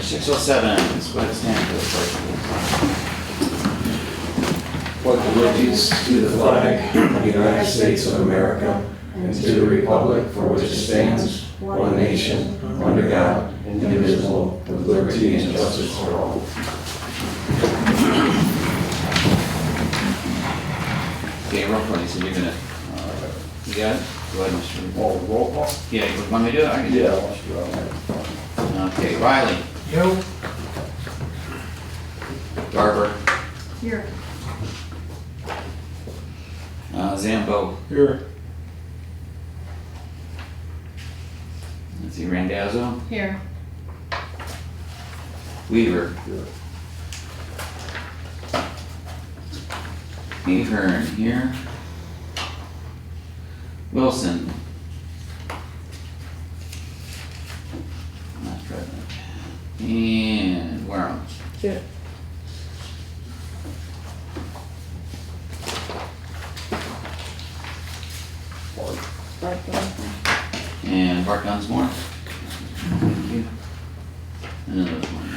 6:07, let's go ahead and stand for the Pledge allegiance to the flag of the United States of America and to the republic for which it stands, one nation, under God, indivisible, with liberty and justice for all. Okay, roll call, so you're gonna, you got it? Go ahead, Mr. Oh, roll call? Yeah, you want me to do it? I can do Yeah, it. let's do that. Okay, Riley. Yo. Garber. Here. Zambo. Here. Let's see, Randazzo. Here. Weaver. Ahern here. Wilson. Not present. And Warren. Here. And Bart Dunsmore. Thank you. And then there's one.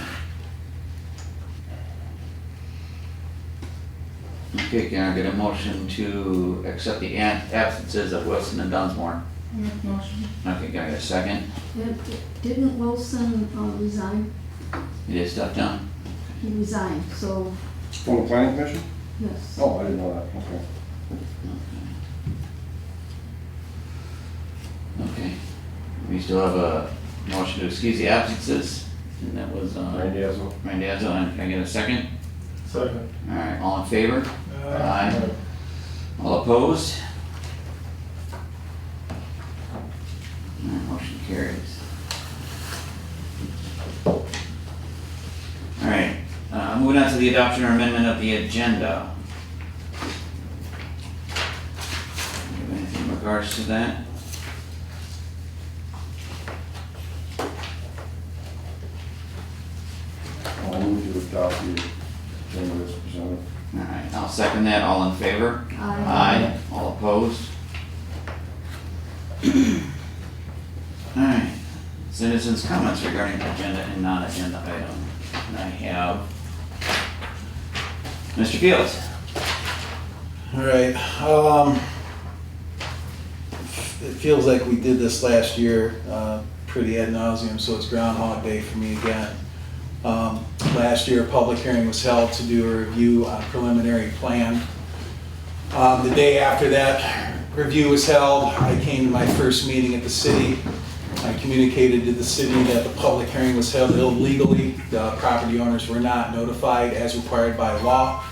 Okay, can I get a motion to accept the absences of Wilson and Dunsmore? Make motion. Okay, can I get a second? Didn't Wilson resign? It is stuff done? He resigned, so, From the planning commission? yes. Oh, I didn't know that, okay. Okay. We still have a motion to excuse the absences, and that was, Randazzo. Randazzo, and can I get a second? Second. All right, all in favor? Aye. All opposed? All right, motion carries. All right, moving on to the adoption or amendment of the agenda. You have anything in regards to that? I'll move to adopt the agenda as presented. All right, I'll second that. All in favor? Aye. Aye. All opposed? All right, citizens' comments regarding agenda and non-agenda item. And I have Mr. Fields. All right. It feels like we did this last year, pretty ad nauseum, so it's Groundhog Day for me again. Last year, a public hearing was held to do a review on a preliminary plan. The day after that review was held, I came to my first meeting at the city. I communicated to the city that the public hearing was held illegally. The property owners were not notified as required by law.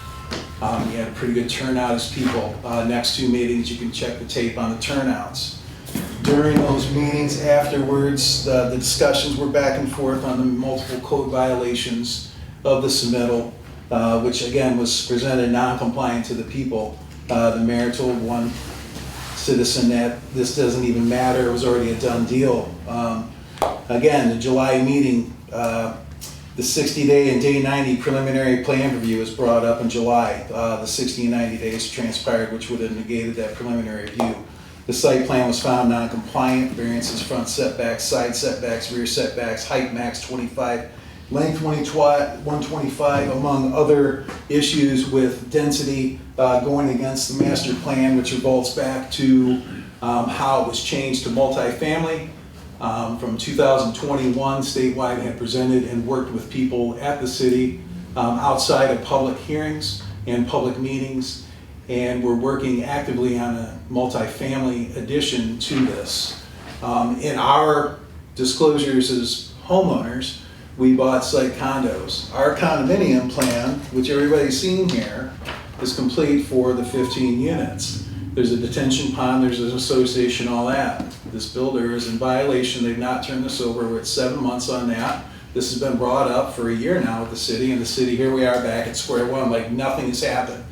We had a pretty good turnout as people. Next two meetings, you can check the tape on the turnouts. During those meetings afterwards, the discussions were back and forth on the multiple code violations of the submittal, which again was presented non-compliant to the people. The mayor told one citizen that this doesn't even matter, it was already a done deal. Again, the July meeting, the 60-day and day 90 preliminary plan review was brought up in July. The 60 and 90 days transpired, which would have negated that preliminary review. The site plan was found non-compliant, variances, front setbacks, side setbacks, rear setbacks, height max 25, length 125, among other issues with density going against the master plan, which revolts back to how it was changed to multifamily. From 2021, statewide had presented and worked with people at the city outside of public hearings and public meetings, and we're working actively on a multifamily addition to this. In our disclosures as homeowners, we bought site condos. Our condominium plan, which everybody's seen here, is complete for the 15 units. There's a detention pond, there's an association, all that. This builder is in violation, they've not turned this over, we're at 7 months on that. This has been brought up for a year now with the city, and the city, here we are back at square one, like nothing has happened.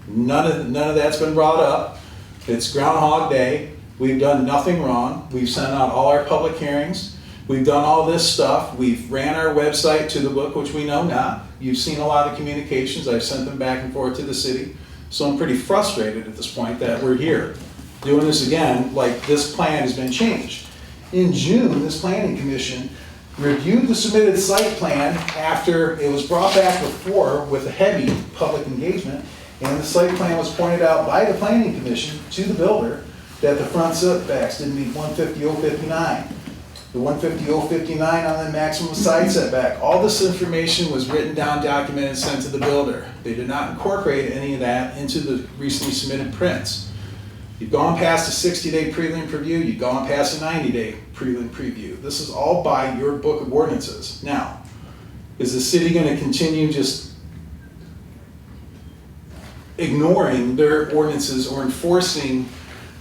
None of that's been brought up. It's Groundhog Day, we've done nothing wrong, we've sent out all our public hearings, we've done all this stuff, we've ran our website to the book, which we know not. You've seen a lot of communications, I've sent them back and forth to the city. So I'm pretty frustrated at this point that we're here doing this again, like this plan has been changed. In June, this planning commission reviewed the submitted site plan after it was brought back before with a heavy public engagement, and the site plan was pointed out by the planning commission to the builder that the front setbacks didn't meet 150/059. The 150/059 on the maximum side setback. All this information was written down, documented, and sent to the builder. They did not incorporate any of that into the recently submitted prints. You've gone past a 60-day prelim preview, you've gone past a 90-day prelim preview. This is all by your book of ordinances. Now, is the city gonna continue just ignoring their ordinances or enforcing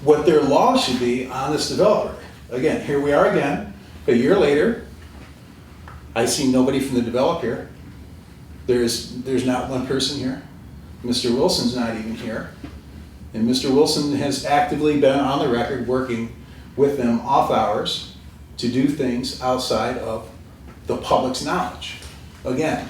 what their law should be on this developer? Again, here we are again, a year later. I see nobody from the developer. There's not one person here. Mr. Wilson's not even here. And Mr. Wilson has actively been on the record working with them off hours to do things outside of the public's knowledge. Again,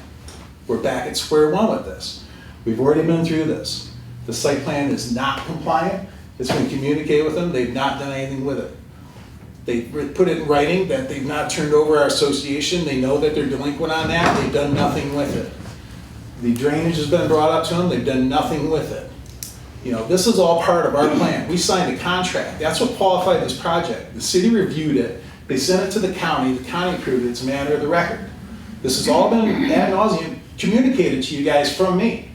we're back at square one with this. We've already been through this. The site plan is not compliant. It's been communicated with them. They've not done anything with it. They put it in writing that they've not turned over our association. They know that they're delinquent on that. They've done nothing with it. The drainage has been brought up to them. They've done nothing with it. You know, this is all part of our plan. We signed a contract. That's what qualified this project. The city reviewed it. They sent it to the county approved it. It's a matter of the record. This has all been ad nauseum communicated to you guys from me.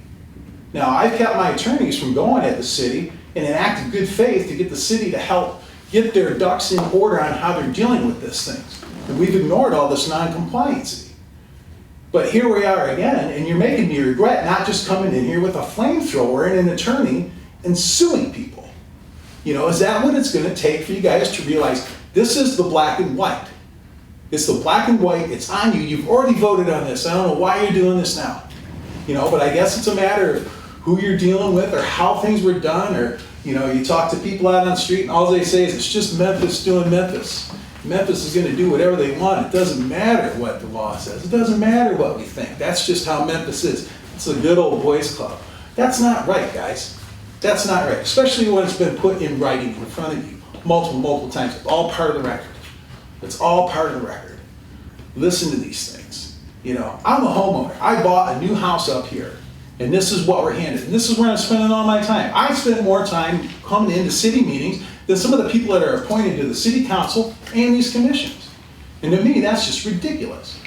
Now, I've kept my attorneys from going at the city in an act of good faith to get the city to help get their ducks in order on how they're dealing with this thing. And we've ignored all this non-compliancy. But here we are again, and you're making me regret not just coming in here with a flamethrower and an attorney and suing people. You know, is that what it's gonna take for you guys to realize this is the black and white? It's the black and white, it's on you, you've already voted on this. I don't know why you're doing this now. You know, but I guess it's a matter of who you're dealing with or how things were done, or, you know, you talk to people out on the street and all they say is it's just Memphis doing Memphis. Memphis is gonna do whatever they want. It doesn't matter what the law says. It doesn't matter what we think. That's just how Memphis is. It's a good old boys club. That's not right, guys. That's not right, especially when it's been put in writing in front of you multiple times. It's all part of the record. It's all part of the record. Listen to these things. You know, I'm a homeowner. I bought a new house up here, and this is what we're handed. And this is where I'm spending all my time. I spend more time coming into city meetings than some of the people that are appointed to the city council and these commissions. And to me, that's just ridiculous.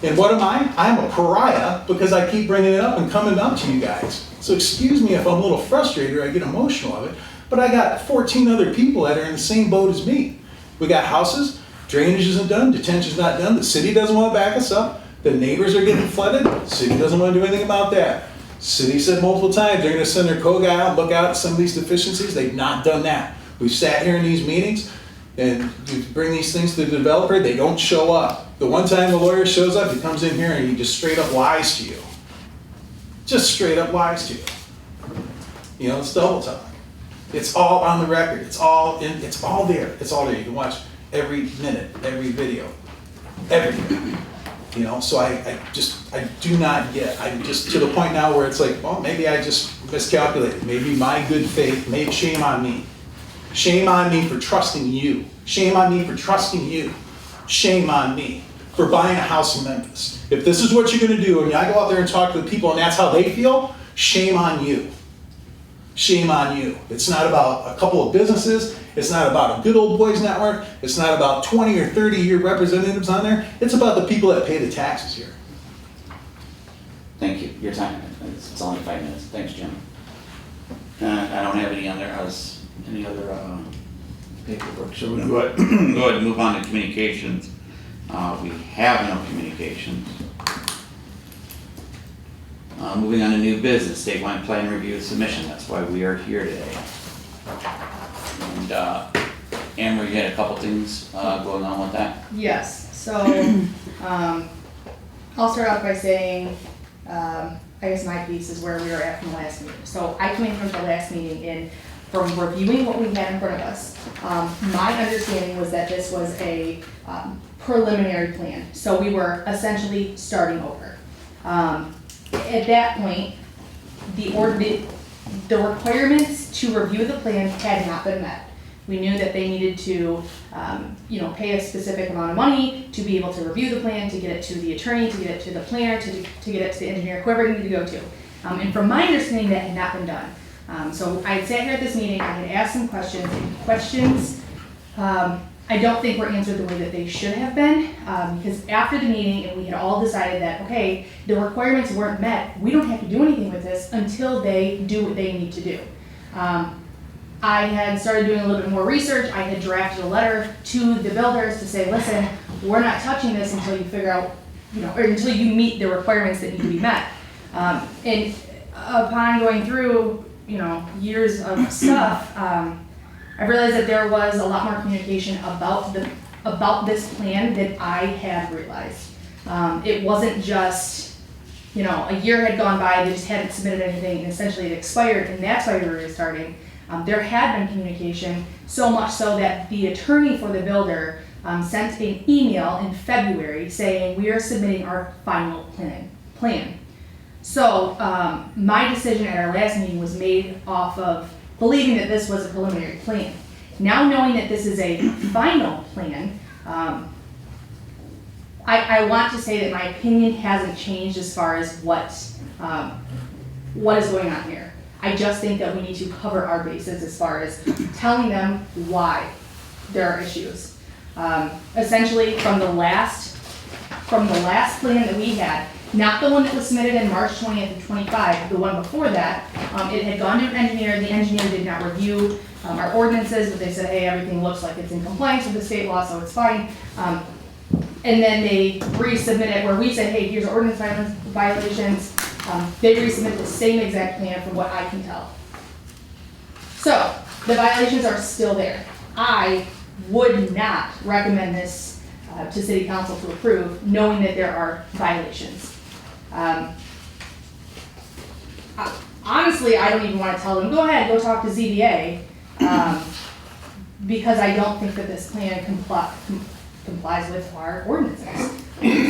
And what am I? I'm a pariah because I keep bringing it up and coming up to you guys. So excuse me if I'm a little frustrated or I get emotional of it, but I got 14 other people that are in the same boat as me. We got houses, drainage isn't done, detention's not done, the city doesn't want to back us up, the neighbors are getting flooded, the city doesn't want to do anything about that. City said multiple times they're going to send their code guy out and look out at some of these deficiencies. They've not done that. We've sat here in these meetings and we bring these things to the developer, they don't show up. The one time the lawyer shows up, he comes in here and he just straight up lies to you. Just straight up lies to you. You know, it's double talk. It's all on the record. It's all there. It's all there. You can watch every minute, every video, everything. You know, so I do not get, I'm just to the point now where it's like, well, maybe I just miscalculated. Maybe my good faith, maybe shame on me. Shame on me for trusting you. Shame on me for trusting you. Shame on me for buying a house in Memphis. If this is what you're gonna do, and I go out there and talk to the people and that's how they feel, shame on you. Shame on you. It's not about a couple of businesses. It's not about a good old boys network. It's not about 20 or 30-year representatives on there. It's about the people that pay the taxes here. Thank you. Your time. It's only 5 minutes. Thanks, Jim. I don't have any other paperwork. So we're going to go ahead and move on to communications. We have no communications. Moving on to new business, statewide plan review submission. That's why we are here today. And Anne, we had a couple things going on with that. Yes, so I'll start off by saying, I guess my piece is where we were at from the last meeting. So I came from the last meeting and from reviewing what we had in front of us, my understanding was that this was a preliminary plan. So we were essentially starting over. At that point, the requirements to review the plan had not been met. We knew that they needed to, pay a specific amount of money to be able to review the plan, to get it to the attorney, to get it to the planner, to get it to the engineer, whoever it needed to go to. And from my understanding, that had not been done. So I had sat here at this meeting, I had asked some questions, I don't think were answered the way that they should have been, because after the meeting, and we had all decided that, okay, the requirements weren't met, we don't have to do anything with this until they do what they need to do. I had started doing a little bit more research. I had drafted a letter to the builders to say, listen, we're not touching this until you figure out, or until you meet the requirements that need to be met. And upon going through, years of stuff, I realized that there was a lot more communication about this plan than I had realized. It wasn't just, a year had gone by, they just hadn't submitted anything, and essentially it expired, and that's why we were restarting. There had been communication, so much so that the attorney for the builder sent an email in February saying we are submitting our final plan. So my decision at our last meeting was made off of believing that this was a preliminary plan. Now knowing that this is a final plan, I want to say that my opinion hasn't changed as far as what is going on here. I just think that we need to cover our bases as far as telling them why there are issues. Essentially, from the last plan that we had, not the one that was submitted in March 20th of 25, the one before that, it had gone to an engineer. The engineer did not review our ordinances, but they said, hey, everything looks like it's in compliance with the state law, so it's fine. And then they resubmit it where we said, hey, here's our ordinance violations. They resubmit the same exact plan from what I can tell. So the violations are still there. I would not recommend this to City Council to approve, knowing that there are violations. Honestly, I don't even want to tell them, go ahead, go talk to ZBA, because I don't think that this plan complies with our ordinances.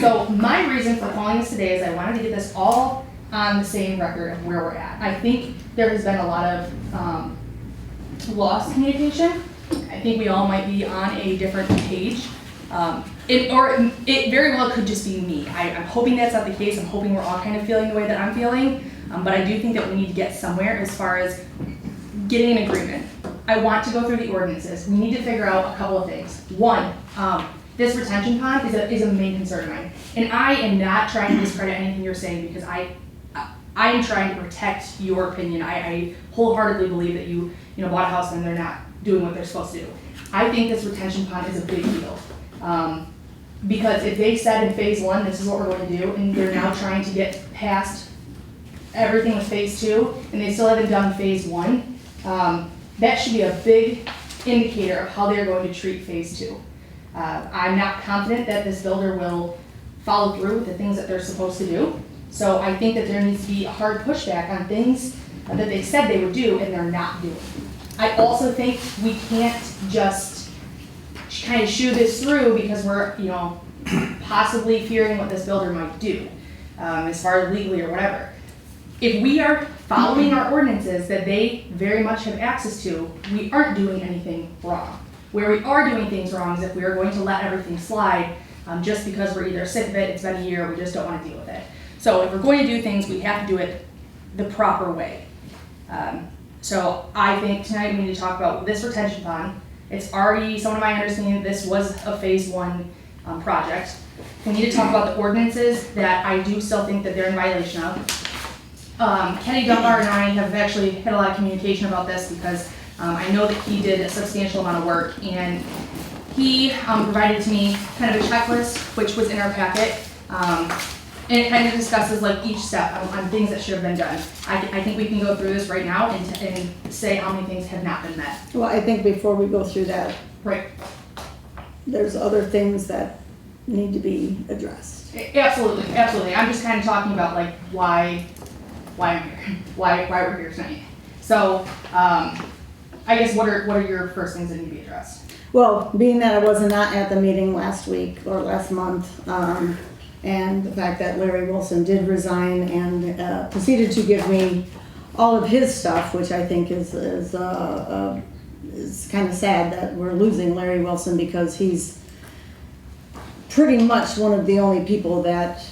So my reason for calling this today is I wanted to get this all on the same record of where we're at. I think there has been a lot of lost communication. I think we all might be on a different page. It very well could just be me. I'm hoping that's not the case. I'm hoping we're all kind of feeling the way that I'm feeling. But I do think that we need to get somewhere as far as getting an agreement. I want to go through the ordinances. We need to figure out a couple of things. One, this retention pond is a main concern of mine. And I am not trying to discredit anything you're saying, because I am trying to protect your opinion. I wholeheartedly believe that you bought a house and they're not doing what they're supposed to do. I think this retention pond is a big deal. Because if they said in phase 1, this is what we're going to do, and they're now trying to get past everything with phase 2, and they still haven't done phase 1, that should be a big indicator of how they're going to treat phase 2. I'm not confident that this builder will follow through with the things that they're supposed to do. So I think that there needs to be a hard pushback on things that they said they would do and they're not doing. I also think we can't just kind of shoo this through because we're, possibly fearing what this builder might do, as far as legally or whatever. If we are following our ordinances that they very much have access to, we aren't doing anything wrong. Where we are doing things wrong is if we are going to let everything slide just because we're either sick of it, it's been a year, we just don't want to deal with it. So if we're going to do things, we have to do it the proper way. So I think tonight we need to talk about this retention pond. It's already, some of my understanding, this was a phase 1 project. We need to talk about the ordinances that I do still think that they're in violation of. Kenny Dunbar and I have actually had a lot of communication about this because I know that he did a substantial amount of work, and he provided to me kind of a checklist, which was in our packet. And it kind of discusses like each step on things that should have been done. I think we can go through this right now and say how many things have not been met. Well, I think before we go through that, Right. there's other things that need to be addressed. Absolutely, absolutely. I'm just kind of talking about like why I'm here, why we're here tonight. So I guess what are your first things that need to be addressed? Well, being that I was not at the meeting last week or last month, and the fact that Larry Wilson did resign and proceeded to give me all of his stuff, which I think is is kind of sad that we're losing Larry Wilson because he's pretty much one of the only people that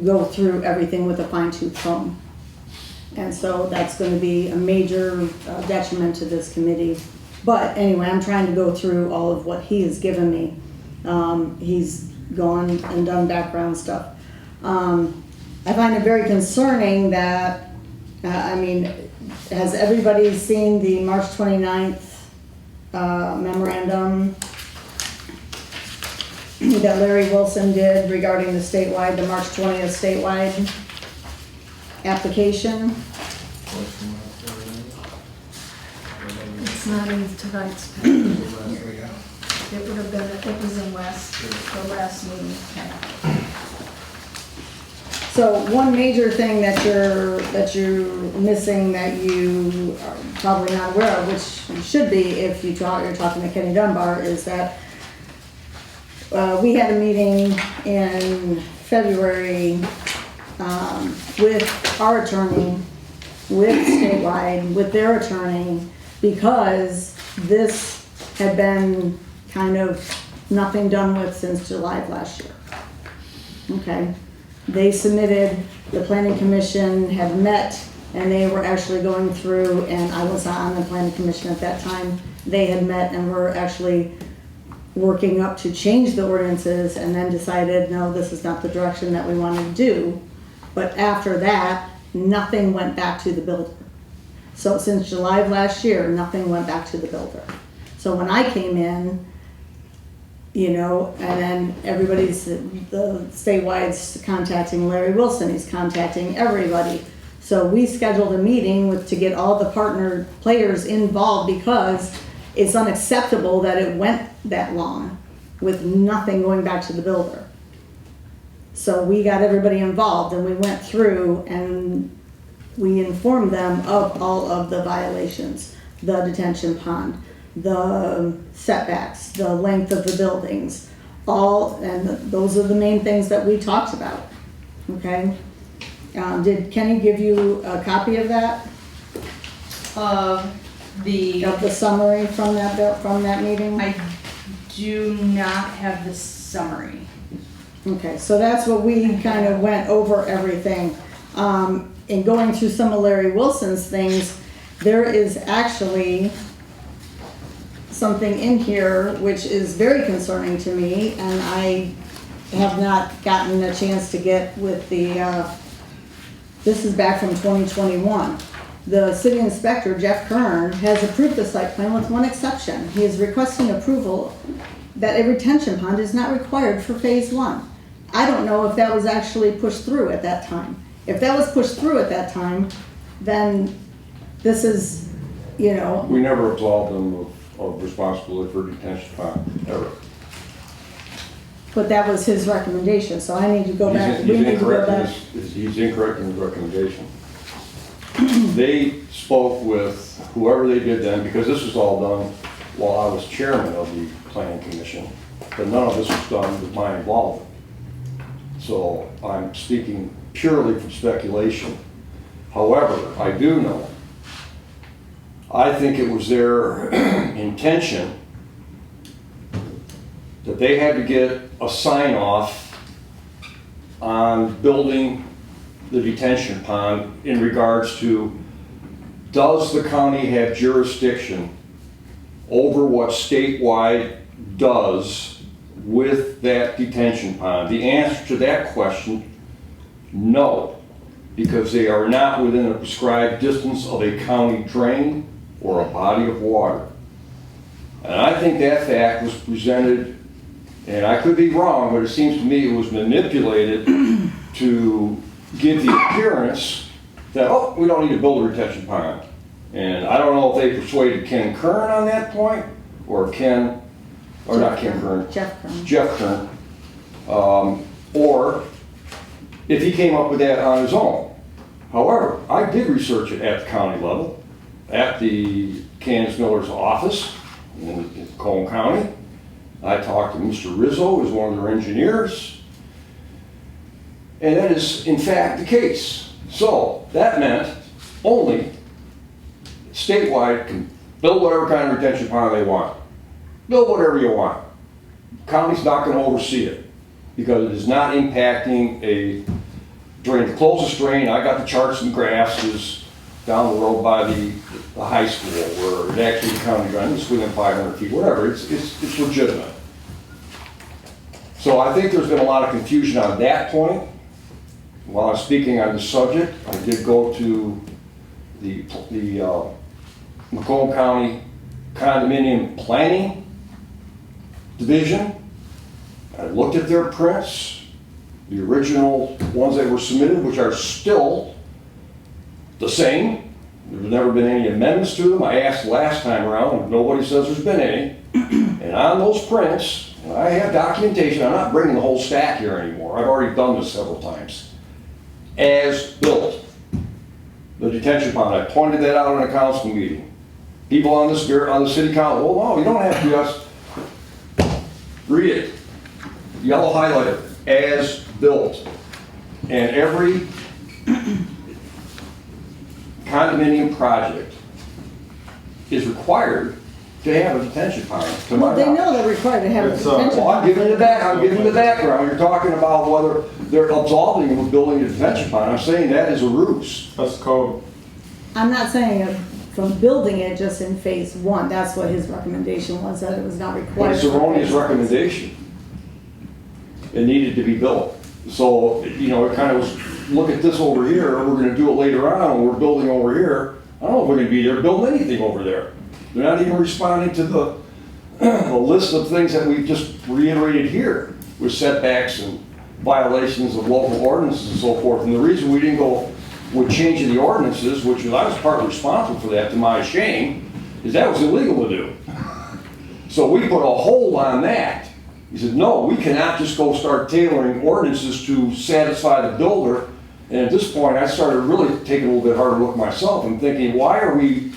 go through everything with a fine-tooth comb. And so that's going to be a major detriment to this committee. But anyway, I'm trying to go through all of what he has given me. He's gone and done background stuff. I find it very concerning that, has everybody seen the March 29th memorandum that Larry Wilson did regarding the statewide, the March 20th statewide application? It's not in tonight's package. It would have been, it was in the last meeting. So one major thing that you're missing that you are probably not aware of, which you should be if you're talking to Kenny Dunbar, is that we had a meeting in February with our attorney, with statewide, with their attorney, because this had been kind of nothing done with since July of last year. Okay. They submitted, the planning commission had met, and they were actually going through, and I was on the planning commission at that time. They had met and were actually working up to change the ordinances, and then decided, no, this is not the direction that we want to do. But after that, nothing went back to the builder. So since July of last year, nothing went back to the builder. So when I came in, and then everybody's, the statewide's contacting Larry Wilson, he's contacting everybody. So we scheduled a meeting to get all the partner players involved, because it's unacceptable that it went that long with nothing going back to the builder. So we got everybody involved, and we went through and we informed them of all of the violations, the detention pond, the setbacks, the length of the buildings, and those are the main things that we talked about, okay? Did Kenny give you a copy of that? Of the summary from that meeting? I do not have the summary. Okay, so that's what we kind of went over everything. In going through some of Larry Wilson's things, there is actually something in here which is very concerning to me, and I have not gotten a chance to get with this is back from 2021. The city inspector, Jeff Kern, has approved the site plan with one exception. He is requesting approval that a retention pond is not required for phase 1. I don't know if that was actually pushed through at that time. If that was pushed through at that time, then this is, We never absolved them of responsibility for detention pond, ever. but that was his recommendation, so I need to go back. We need to go back. He's incorrect in his recommendation. They spoke with whoever they did then, because this was all done while I was chairman of the planning commission, but none of this was done with my involvement. So I'm speaking purely from speculation. However, I do know, I think it was their intention that they had to get a sign off on building the detention pond in regards to, does the county have jurisdiction over what statewide does with that detention pond? The answer to that question, no, because they are not within a prescribed distance of a county drain or a body of water. And I think that fact was presented, and I could be wrong, but it seems to me it was manipulated to give the appearance that, oh, we don't need to build a retention pond. And I don't know if they persuaded Ken Kern on that point, or Jeff Kern, or if he came up with that on his own. However, I did research it at the county level, at the Candace Miller's office in Cone County. I talked to Mr. Rizzo, who's one of their engineers, and that is in fact the case. So that meant only statewide can Build whatever kind of retention pond they want. Build whatever you want. County's not gonna oversee it because it is not impacting a drain. The closest drain, I got the charts and graphs, is down the road by the high school where it actually the county drain is within 500 feet, whatever, it's legitimate. So I think there's been a lot of confusion on that point. While I'm speaking on the subject, I did go to the Macomb County Condominium Planning Division. I looked at their prints, the original ones that were submitted, which are still the same. There's never been any amendments to them. I asked last time around, and nobody says there's been any. And on those prints, and I have documentation, I'm not bringing the whole stack here anymore. I've already done this several times. As built, the detention pond, I pointed that out in a council meeting. People on the city council, oh no, you don't have to just read it. Yellow highlighter, as built. And every condominium project is required to have a detention pond, to my Well, they knowledge. know they're required to have a detention. Well, I'm giving you the background. You're talking about whether they're absolving them of building a detention pond. I'm saying that is a ruse. That's code. I'm not saying it from building it just in phase one, that's what his recommendation was, that it was not But required. it's erroneous recommendation. It needed to be built. So, you know, it kind of was, look at this over here, we're gonna do it later on, and we're building over here. I don't know if we're gonna be there, build anything over there. They're not even responding to the list of things that we've just reiterated here, with setbacks and violations of local ordinances and so forth. And the reason we didn't go with changing the ordinances, which I was partly responsible for that, to my shame, is that was illegal to do. So we put a hold on that. He said, no, we cannot just go start tailoring ordinances to satisfy the builder. And at this point, I started really taking a little bit harder look myself and thinking, why are we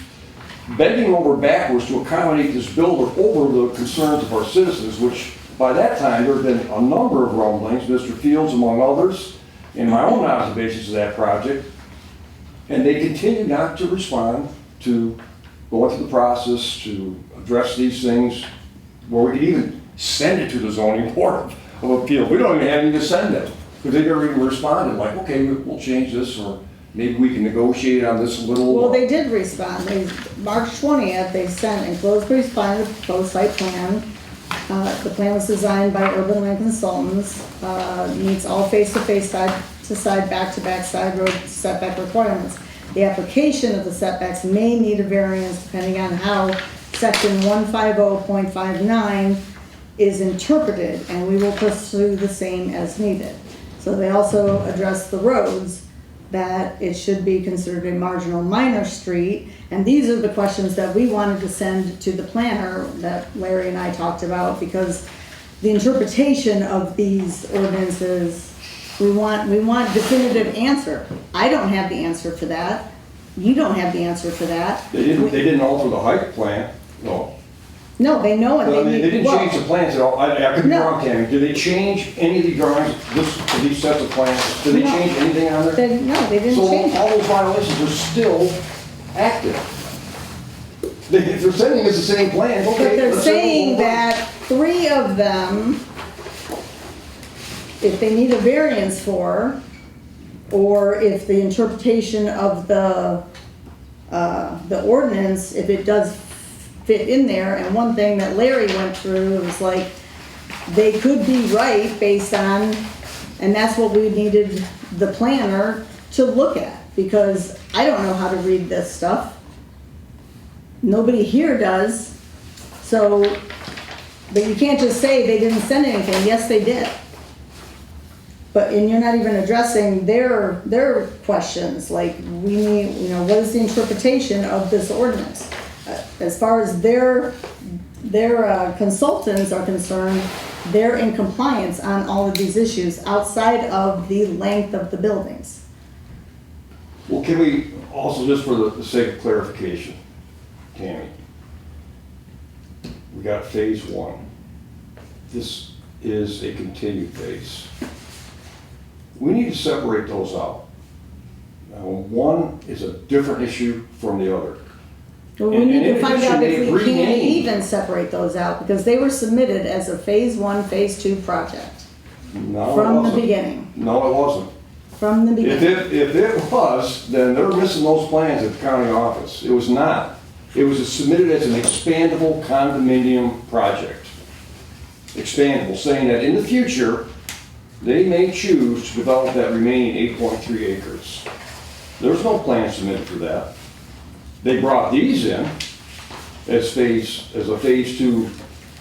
bending over backwards to accommodate this builder over the concerns of our citizens, which by that time there had been a number of rumblings, Mr. Fields among others, in my own observations of that project, and they continue not to respond to going through the process to address these things where we could even send it to the zoning board of appeal. We don't even have any to send it because they never even responded like, okay, we'll change this, or maybe we can negotiate on this a little. Well, they did respond. March 20th, they sent enclosed correspondence to the proposed site plan. The plan was designed by Urban Land Consultants, meets all face-to-face, side-to-side, back-to-back side road setback requirements. The application of the setbacks may need a variance depending on how section 150.59 is interpreted, and we will pursue the same as needed. So they also address the roads, that it should be considered a marginal minor street. And these are the questions that we wanted to send to the planner that Larry and I talked about, because the interpretation of these ordinances, we want definitive answer. I don't have the answer for that. You don't have the answer for that. They didn't alter the height plan, no. No, they know it. They didn't change the plans at all. I could be No. wrong, Tammy. Did they change any of the drawings, these sets of plans? Did they No. change anything on there? No, they didn't So change all it. those violations are still active. If they're sending us the same plans, okay. But they're let's say saying we'll- that 3 of them, if they need a variance for, or if the interpretation of the ordinance, if it does fit in there, and one thing that Larry went through was like, they could be right based on, and that's what we needed the planner to look at, because I don't know how to read this stuff. Nobody here does, so, but you can't just say they didn't send anything. Yes, they did. But, and you're not even addressing their questions, like, we need, you know, what is the interpretation of this ordinance? As far as their consultants are concerned, they're in compliance on all of these issues outside of the length of the buildings. Well, can we also, just for the sake of clarification, Tammy, we got phase 1. This is a continued phase. We need to separate those out. Now, one is a different issue from the other. Well, we And need in to find addition, out they've if we can't renamed- even separate those out, because they were submitted as a phase 1, phase 2 project, No, it from the wasn't. beginning, No, it wasn't. from the If beginning. if it was, then they're missing those plans at the county office. It was not. It was submitted as an expandable condominium project. Expandable, saying that in the future, they may choose to develop that remaining 8.3 acres. There's no plan submitted for that. They brought these in as a phase 2,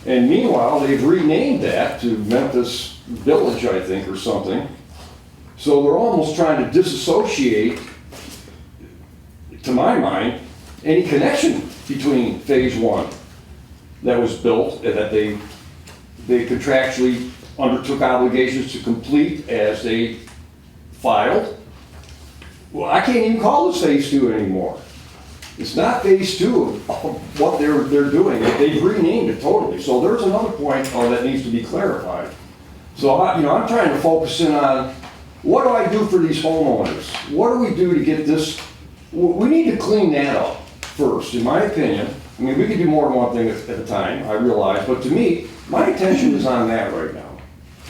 and meanwhile, they've renamed that to Memphis Village, I think, or something. So they're almost trying to disassociate, to my mind, any connection between phase 1 that was built and that they contractually undertook obligations to complete as they filed. Well, I can't even call this phase 2 anymore. It's not phase 2 of what they're doing. They've renamed it totally. So there's another point that needs to be clarified. So I'm trying to focus in on, what do I do for these homeowners? What do we do to get this? We need to clean that up first, in my opinion. I mean, we can do more than one thing at a time, I realize, but to me, my attention is on that right now.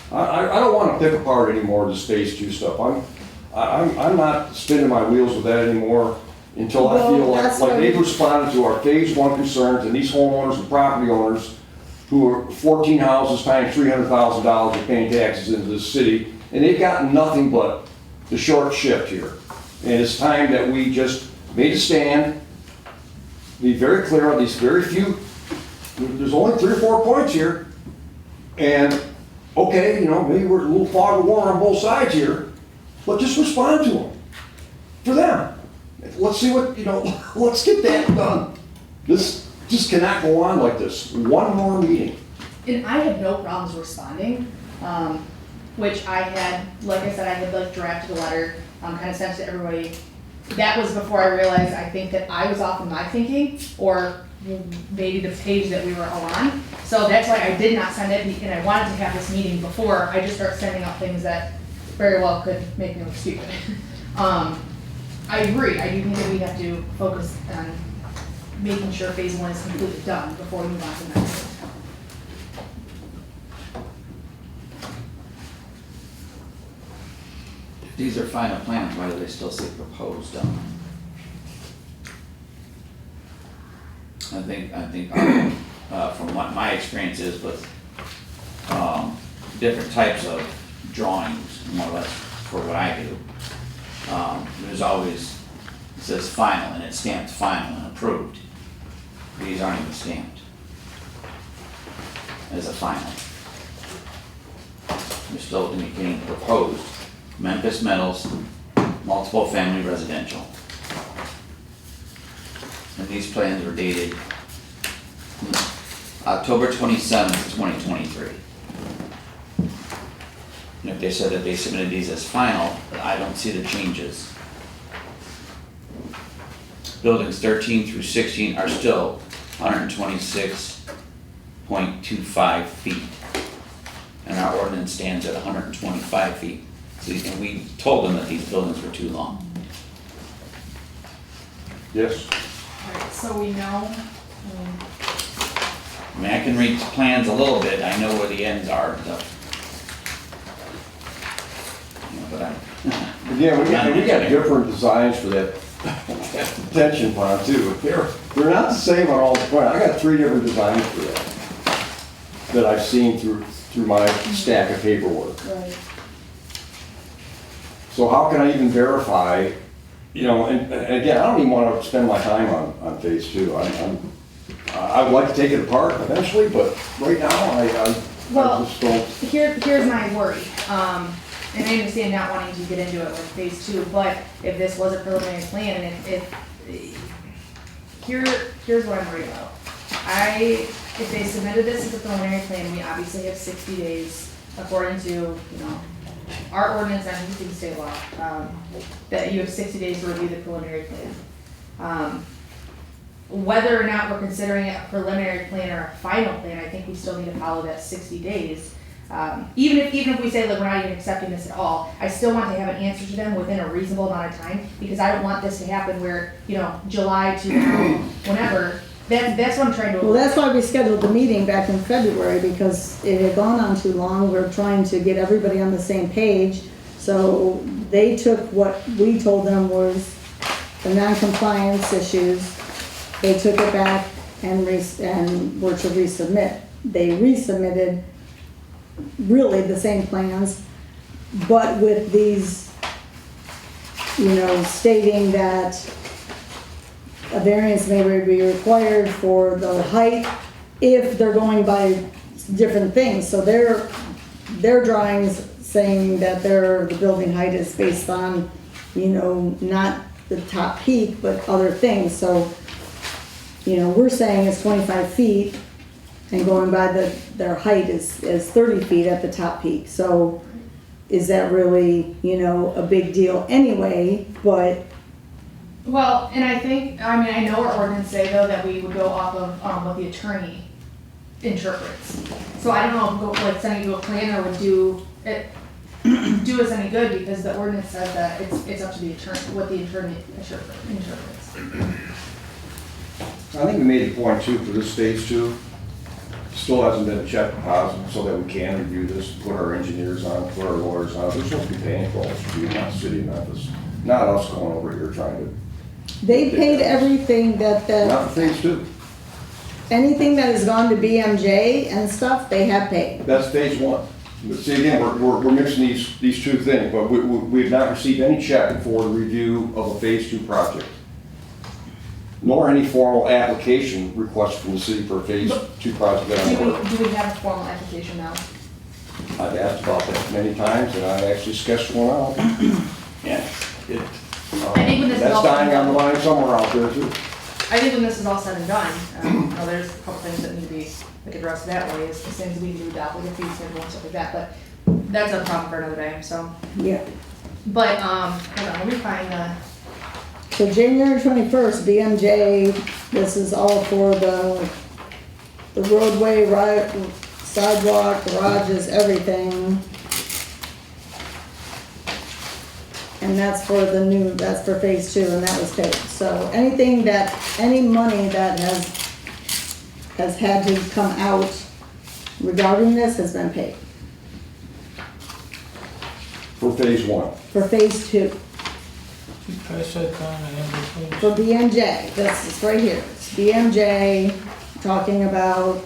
I don't want to pick apart anymore this phase 2 stuff. I'm not spinning my wheels with that anymore until I Well, feel that's like what- they've responded to our phase 1 concerns, and these homeowners and property owners who are 14 houses times $300,000 are paying taxes into this city, and they've gotten nothing but the short shift here. And it's time that we just made a stand, be very clear on these very few, there's only 3 or 4 points here. And, okay, maybe we're a little fog of war on both sides here, but just respond to them, for them. Let's see what, let's get that done. This just cannot go on like this. One more meeting. And I had no problems responding, which I had, like I said, I had like drafted a letter, kind of sent to everybody. That was before I realized, I think, that I was off in my thinking, or maybe the page that we were all on. So that's why I did not send it, and I wanted to have this meeting before I just start sending out things that very well could make me look stupid. I agree, I do think that we have to focus on making sure phase 1 is completely done before we move on to the next. If these are final plans, why do they still say proposed on them? I think from what my experience is with different types of drawings, more or less for what I do, there's always, it says final and it's stamped final and approved. These aren't even stamped as a final. They're still indicating proposed. Memphis Metals, multiple family residential. And these plans were dated October 27th, 2023. And if they said that they submitted these as final, I don't see the changes. Buildings 13 through 16 are still 126.25 feet. And our ordinance stands at 125 feet. So, and we told them that these buildings were too long. Yes? Alright, so we know, I mean, I can read plans a little bit, I know where the ends are, though. But Again, we got different designs for that detention pond too. They're not the same on all the points. I got 3 different designs for that I've seen through my stack of paperwork. right, So how can I even verify, and again, I don't even want to spend my time on phase 2. I would like to take it apart eventually, but right now, I Well, just don't. here's my worry, and I understand not wanting to get into it with phase 2, but if this was a preliminary plan, and here's what I'm worried about. If they submitted this as a preliminary plan, we obviously have 60 days according to, our ordinance and existing state law, that you have 60 days to review the preliminary plan. Whether or not we're considering it a preliminary plan or a final plan, I think we still need to follow that 60 days. Even if we say, like, we're not even accepting this at all, I still want to have an answer to them within a reasonable amount of time, because I don't want this to happen where, July to now, whenever, that's what I'm trying to Well, avoid. that's why we scheduled the meeting back in February, because it had gone on too long. We're trying to get everybody on the same page. So they took what we told them was the non-compliance issues. They took it back and were to resubmit. They resubmitted really the same plans, but with these, stating that a variance may be required for the height if they're going by different things. So their drawings saying that the building height is based on, not the top peak, but other things. So, we're saying it's 25 feet and going by their height is 30 feet at the top peak. So is that really, a big deal anyway? But Well, and I know our ordinance say though that we would go off of what the attorney interprets. So I don't know if like sending you a planner would do us any good, because the ordinance says that it's up to the attorney, what the attorney interprets. I think we made the point too, for this stage too, still hasn't been a check deposit so that we can review this, put our engineers on, put our lawyers on. They're supposed to be paying for all this, to be not the city of Memphis, not us going over here trying to. they paid everything Not for phase two. anything that has gone to BMJ and stuff, they have paid. That's phase one. But see, again, we're mixing these two things, but we have not received any check for the review of a phase two project, nor any formal application request from the city for a phase two project that I'm working. Do we have a formal application now? I've asked about that many times, and I actually sketched one out. Yeah. I think when this is That's all dying said on and the done, line somewhere out there too. I think when this is all said and done, there's a couple things that need to be addressed that way, is the things we can do about, like a fee schedule and stuff like that, but that's a problem for another day, so. Yeah. But, hold on, let me find the, So January 21st, BMJ, this is all for the roadway, sidewalk, garages, everything. And that's for phase two, and that was paid. So any money that has had to come out regarding this has been paid For phase one. for phase two. Pass that down to Amber, please. For BMJ, this is right here, it's BMJ talking about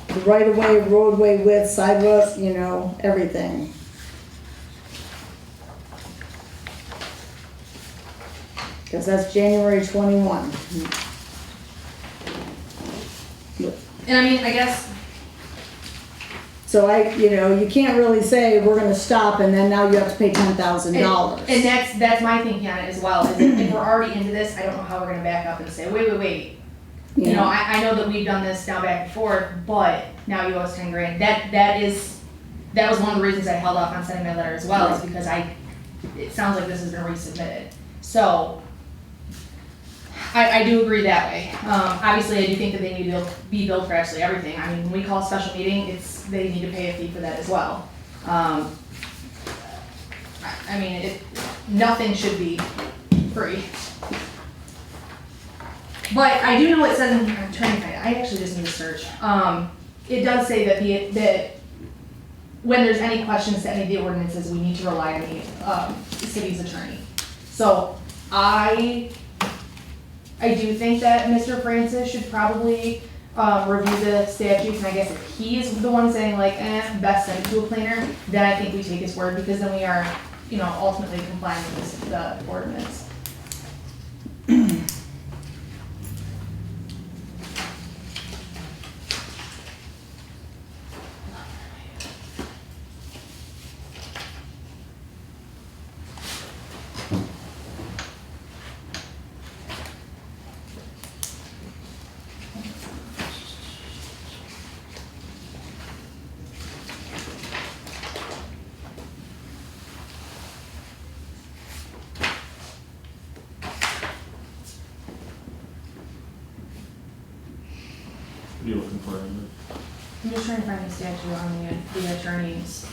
the right-of-way, roadway width, sidewalks, everything. Because that's January 21. and I guess, So you can't really say, we're gonna stop, and then now you have to pay $10,000. and that's my thinking on it as well, is if we're already into this, I don't know how we're gonna back up and say, wait. I know that we've done this now back and forth, but now you owe us 10 grand. That was one of the reasons I held off on sending my letter as well, is because it sounds like this has been resubmitted. So, I do agree that way. Obviously, I do think that they need to be billed for absolutely everything. I mean, when we call a special meeting, they need to pay a fee for that as well. Nothing should be free. But I do know it says, I'm trying to find it, I actually just need to search. It does say that when there's any questions to any of the ordinances, we need to rely on the city's attorney. So I do think that Mr. Francis should probably review the statutes, and I guess if he is the one saying like, best send it to a planner, then I think we take his word, because then we are, ultimately complying with the ordinance. You looking for him? I'm just trying to find the statute on the attorneys,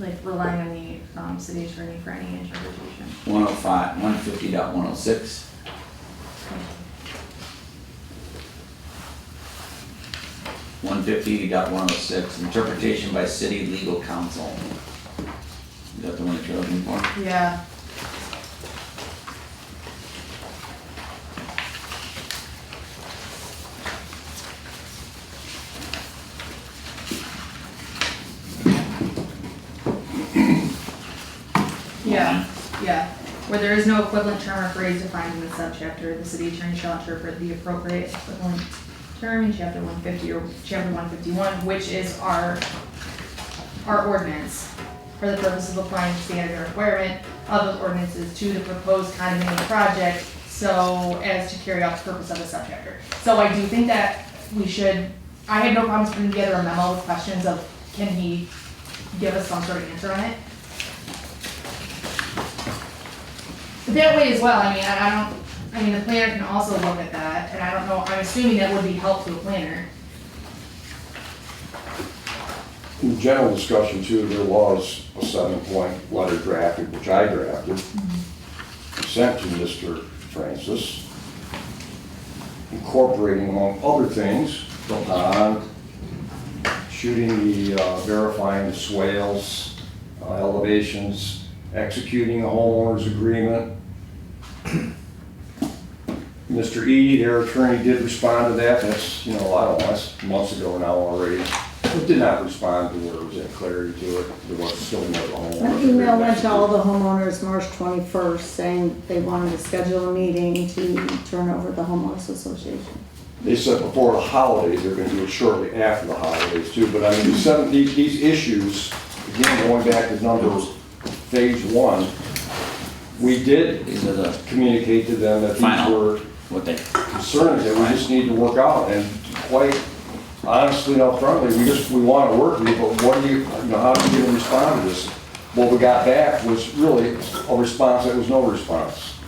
like relying on the city attorney for any interpretation. 105, 150.106. 150.106, interpretation by city legal counsel. Is that the one that you're looking for? Yeah. Yeah, where there is no equivalent term or phrase defined in the subchapter, the city attorney shall interpret the appropriate equivalent term in chapter 150 or chapter 151, which is our ordinance, for the purpose of applying the standard and requirement of those ordinances to the proposed condominium project, so as to carry out the purpose of the subchapter. So I do think that we should, I have no problems putting together a memo with questions of, can he give us some sort of answer on it? But that way as well, I mean, the planner can also look at that, and I don't know, I'm assuming that would be helpful to the planner. In the general discussion too, there was a 7-point letter drafted, which I drafted, sent to Mr. Francis, incorporating among other things, the pond, shooting the, verifying the swales, elevations, executing a homeowner's agreement. Mr. E, their attorney, did respond to that. That's, I don't know, that's months ago now already. But did not respond to where there was any clarity to it. There was still no homeowner. An email went to all the homeowners March 21st saying they wanted to schedule a meeting to turn over the homeowners association. They said before the holidays, they're gonna do it shortly after the holidays too. But I mean, these issues, again, going back to numbers, phase 1, we did communicate to them that these were concerns that we just need to work out. And quite honestly and upfrontly, we want to work with you, but what do how do you respond to this? What we got back was really a response that was no response.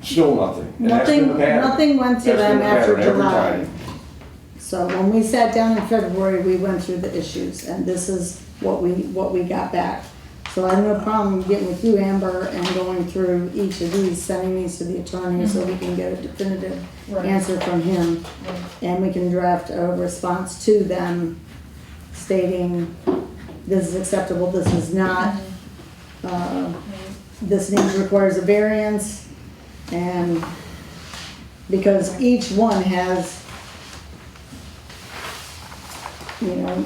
Still nothing. And that's been the pattern. Nothing went to That's them been the after pattern every July. time. So when we sat down in February, we went through the issues, and this is what we got back. So I have no problem getting with you, Amber, and going through each of these, sending these to the attorney so we can get a definitive answer from him. And we can draft a response to them stating, this is acceptable, this is not. This requires a variance, and because each one has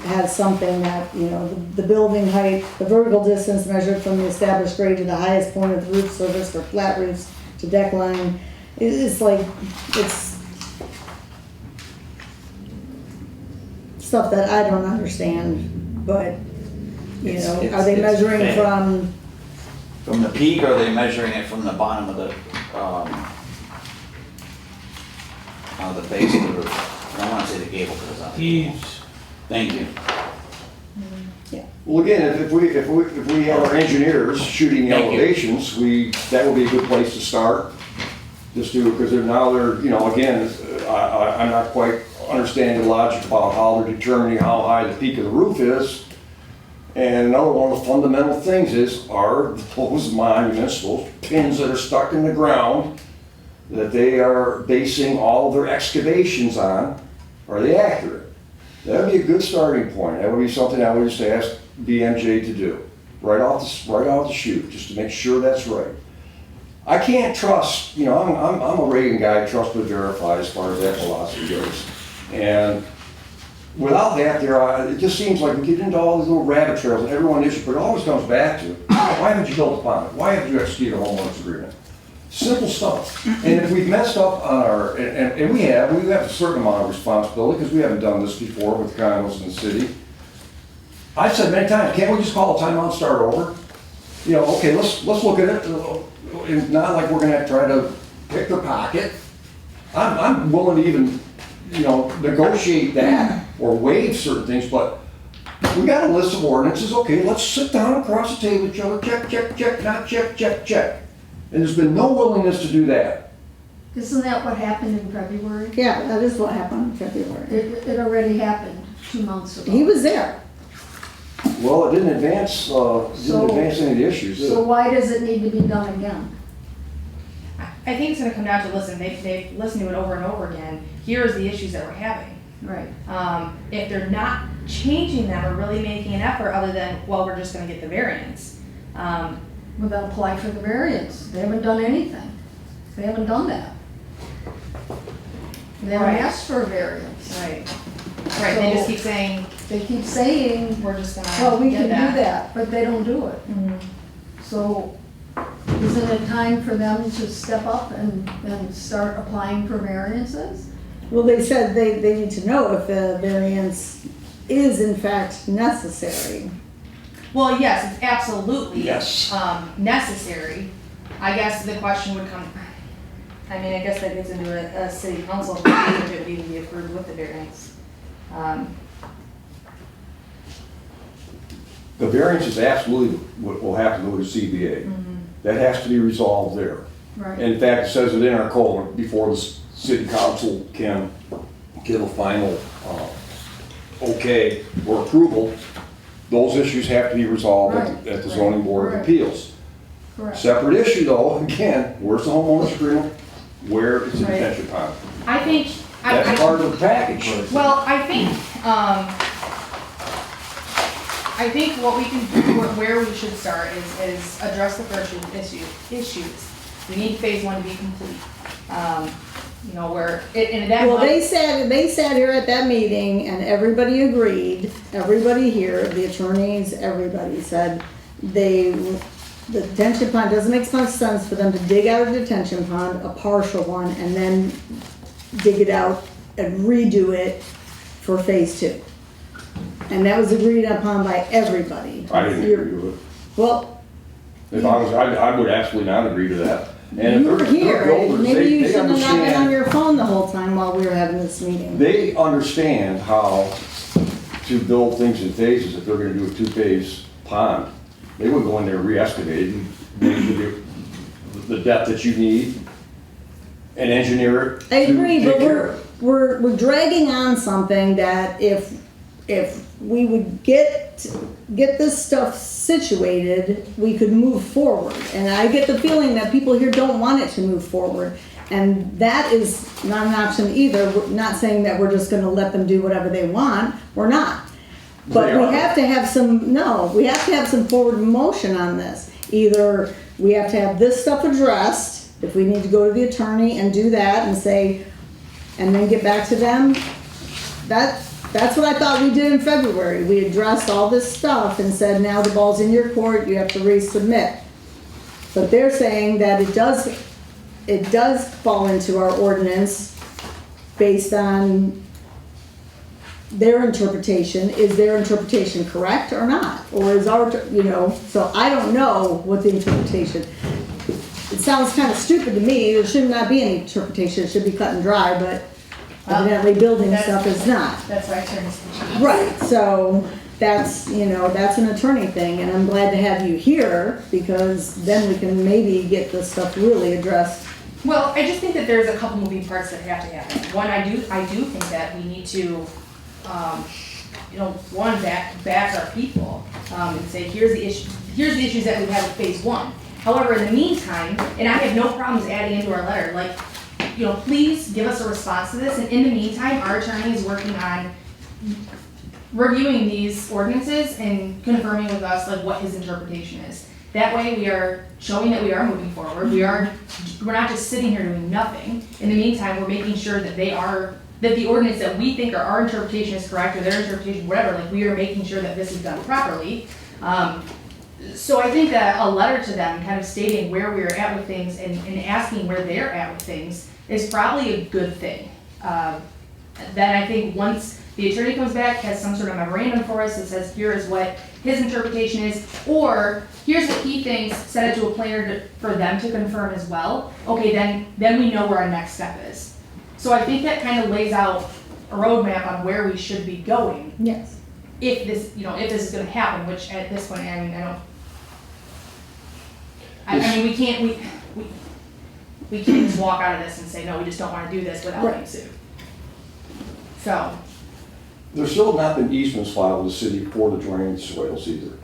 has something that, the building height, the vertical distance measured from the established grade to the highest point of the roof surface for flat roofs to deck line. It's stuff that I don't understand, but, are they measuring from the peak, or are they measuring it from the bottom of the base of the roof? I don't want to say the gable, because it's on the gable. Thank you. Well, again, if we have our engineers shooting the Thank you. elevations, that would be a good place to start. Just because again, I'm not quite understanding the logic about how they're determining how high the peak of the roof is. And another one of the fundamental things is, are those monuments, those pins that are stuck in the ground, that they are basing all of their excavations on, are they accurate? That would be a good starting point. That would be something I would just ask BMJ to do, right off the chute, just to make sure that's right. I can't trust, I'm a Reagan guy, trust but verify as far as that philosophy goes. And without that, it just seems like we get into all these little rabbit trails and everyone issues, but it always comes back to, why haven't you built upon it? Why haven't you executed a homeowners agreement? Simple stuff. And if we've messed up on and we have a certain amount of responsibility because we haven't done this before with condos in the city. I've said many times, can't we just call a timeout and start over? Okay, let's look at it. It's not like we're gonna try to pick their pocket. I'm willing to even, negotiate that or waive certain things, but we got a list of ordinances. Okay, let's sit down across the table with each other, check, not check. And there's been no willingness to do that. Isn't that what happened in February? Yeah, that is what happened in February. It already happened. 2 months ago. He was there. Well, it didn't advance any of the issues. So why does it need to be done again? I think it's gonna come down to, listen, they've listened to it over and over again, here's the issues that we're having. Right. If they're not changing them or really making an effort other than, well, we're just gonna get the variance. Well, then apply for the variance. They haven't done anything. They haven't done that. They haven't Right. asked for a variance. Right. Right, they just So- keep saying, They keep saying, we're just gonna well, we get can do that, but they don't do it. Mhm. So isn't it time for them to step up and start applying for variances? Well, they said they need to know if the variance is in fact necessary. Well, yes, it's absolutely. Yes. Necessary. I guess the question would come, I mean, I guess that gets into a city council, if it would even be approved with the variance. The variance is absolutely, will have to go to CBA. That has to be resolved there. Right. In fact, it says it in our code, before the city council can give a final okay or approval, those issues have to be resolved Right, at the zoning board of right. appeals. Correct. Separate issue though, again, where's the homeowners agreement? Where is the Right. detention pond? I think, That's part of the package. well, I think what we can do, where we should start is address the first issues. We need phase one to be complete. You know, where, and that. Well, they sat here at that meeting and everybody agreed, everybody here, the attorneys, everybody said the detention pond, doesn't make much sense for them to dig out a detention pond, a partial one, and then dig it out and redo it for phase two. And that was agreed upon by everybody. I didn't agree with it. Well, If I would absolutely not agree to that. And if you were they're here, builders, maybe you they shouldn't have not been on understand, your phone the whole time while we were having this meeting. they understand how to build things in phases. If they're gonna do a two-phase pond, they would go in there, re-excavate and measure the depth that you need and engineer it. I to agree, take but care of it. we're dragging on something that if we would get this stuff situated, we could move forward. And I get the feeling that people here don't want it to move forward. And that is not an option either. We're not saying that we're just gonna let them do whatever they want, we're not. But They we are. have to have we have to have some forward motion on this. Either we have to have this stuff addressed, if we need to go to the attorney and do that and say, and then get back to them. That's what I thought we did in February. We addressed all this stuff and said, now the ball's in your court, you have to resubmit. But they're saying that it does fall into our ordinance based on their interpretation. Is their interpretation correct or not? Or is our, so I don't know what the interpretation. It sounds kind of stupid to me. There should not be any interpretation. It should be cut and dry, but evidently building stuff is not. That's why I turned this to. Right, so that's an attorney thing, and I'm glad to have you here, because then we can maybe get this stuff really addressed. Well, I just think that there's a couple moving parts that have to happen. One, I do think that we need to, back our people, and say, here's the issues that we have with phase one. However, in the meantime, and I have no problems adding into our letter, like, please give us a response to this, and in the meantime, our attorney is working on reviewing these ordinances and confirming with us, like, what his interpretation is. That way, we are showing that we are moving forward, we're not just sitting here doing nothing. In the meantime, we're making sure that that the ordinance that we think our interpretation is correct, or their interpretation, whatever, like, we are making sure that this is done properly. So I think that a letter to them, kind of stating where we're at with things and asking where they're at with things, is probably a good thing. Then I think once the attorney comes back, has some sort of memorandum for us that says, here is what his interpretation is, or here's what he thinks, send it to a planner for them to confirm as well, okay, then we know where our next step is. So I think that kind of lays out a roadmap on where we should be going. Yes. If this is gonna happen, which at this point, I mean, we can't just walk out of this and say, no, we just don't wanna do this without Right. being sued. So, There's still not been easements filed with the city for the drainage swales either.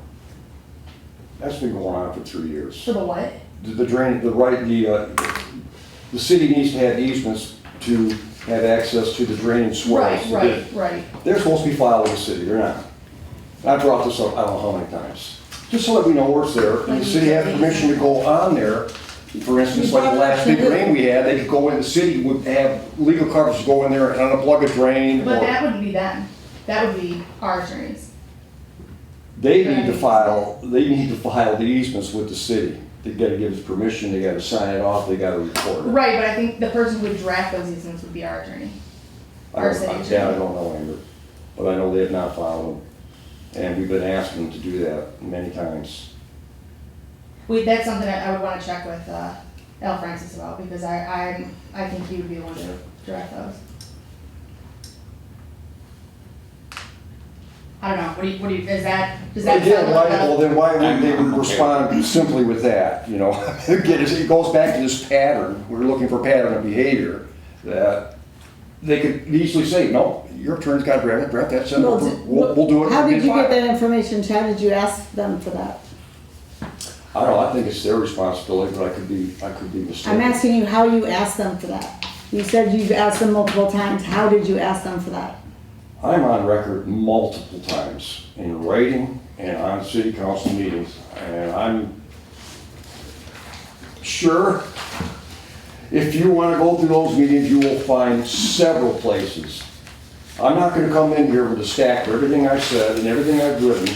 That's been going on for 3 years. For the what? The drain, the city needs to have easements to have access to the drainage swales. Right. They're supposed to be filed with the city, they're not. I brought this up, I don't know how many times. Just so that we know where it's there, and the city has permission to go on there. For instance, like the last big rain we had, they could go in, the city would have legal coverage to go in there and unplug a drain. But or- that wouldn't be them. That would be our attorneys. They need to file the easements with the city. They gotta give us permission, they gotta sign it off, they gotta record it. Right, but I think the person who would draft those easements would be our attorney. Our city attorney. Yeah, I don't know, Amber, but I know they have not filed them. And we've been asking them to do that many times. That's something that I would wanna check with, Al Francis about, because I think he would be the one to draft those. I don't know, what do you, does that sound Yeah, like well, then why wouldn't they respond simply with that, you know? Again, it goes back to this pattern, we're looking for pattern of behavior, that they could easily say, no, your attorney's got to draft that, send it over, we'll do it. How did you get fine. that information? How did you ask them for that? I don't know, I think it's their responsibility, but I could be mistaken. I'm asking you how you asked them for that. You said you've asked them multiple times. How did you ask them for that? I'm on record multiple times in writing and on city council meetings, and I'm sure if you want to go through those meetings, you will find several places. I'm not going to come in here with a stack of everything I've said and everything I've written,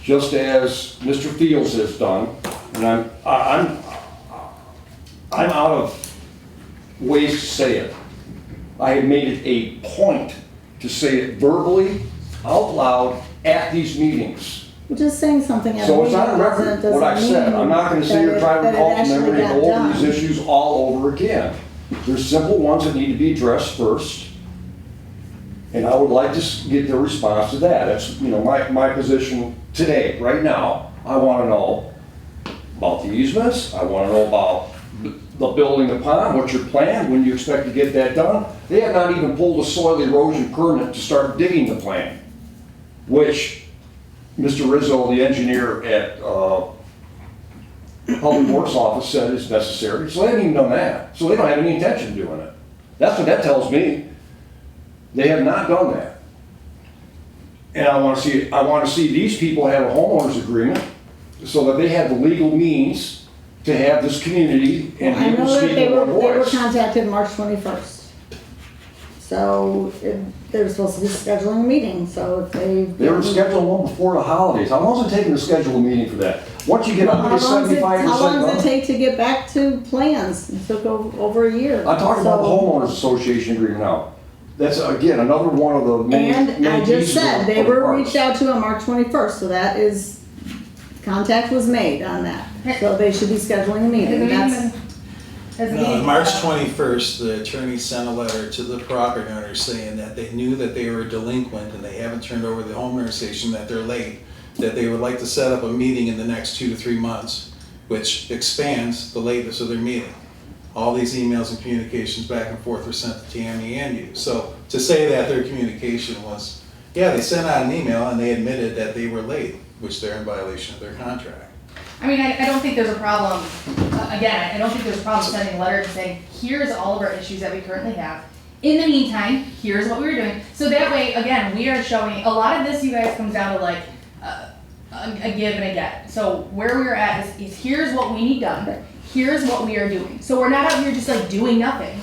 just as Mr. Fields has done, and I'm out of ways to say it. I have made it a point to say it verbally, out loud, at these meetings. You're just saying something. at a So it's meeting on record, doesn't what I said. I'm not gonna sit here and try to that it recall from actually memory and got go over these done. issues all over again. There's simple ones that need to be addressed first. And I would like to get their response to that. That's, my position today, right now. I wanna know about the easements, I wanna know about the building upon, what's your plan, when you expect to get that done. They have not even pulled a soil erosion permit to start digging the plan, which Mr. Rizzo, the engineer at Public Works Office, said is necessary. So they haven't even done that. So they don't have any intention of doing it. That's what that tells me. They have not done that. And I want to see these people have a homeowners agreement so that they have the legal means to have this community and I people know that speak they in were one voice. contacted March 21st. So they were supposed to be scheduling a meeting, so if they. They were scheduled one before the holidays. How long is it taking to schedule a meeting for that? Once you get Well, up how to long does it- 75%. How long does it done- take to get back to plans? It took over a year. I'm talking about the So- homeowners association agreement now. That's, again, another one of the many, And I many just pieces of said, they of were parts. reached out to on March 21st, so that is, contact was made on that. So they should be scheduling a meeting, that's, No, on March 21st, the attorney sent a letter to the property owners saying that they knew that they were delinquent and they haven't turned over the homeowner station, that they're late, that they would like to set up a meeting in the next 2 to 3 months, which expands the lateness of their meeting. All these emails and communications back and forth were sent to Tammy and you. So to say that their communication was, yeah, they sent out an email and they admitted that they were late, which they're in violation of their contract. I mean, I don't think there's a problem, again, I don't think there's a problem sending a letter saying, here's all of our issues that we currently have. In the meantime, here's what we were doing. So that way, again, we are showing, a lot of this, you guys, comes down to like a give and a get. So where we're at is here's what we need done, here's what we are doing. So we're not out here just like doing nothing.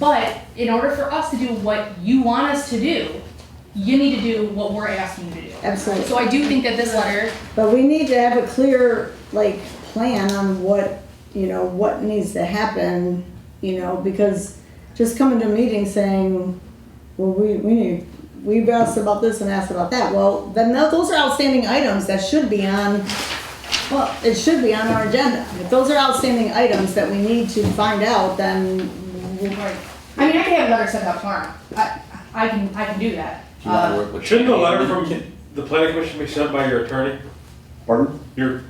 But in order for us to do what you want us to do, you need to do what we're asking you to do. absolutely. So I do think that this letter, But we need to have a clear, plan on what needs to happen, because just coming to a meeting saying, well, we've asked about this and asked about that, well, then those are outstanding items that should be on, it should be on our agenda. If those are outstanding items that we need to find out, then, I mean, I can have a letter sent out tomorrow. I can do that. Do you wanna work with Shouldn't a Tammy? letter from the planning commission be sent by your attorney? Pardon? Your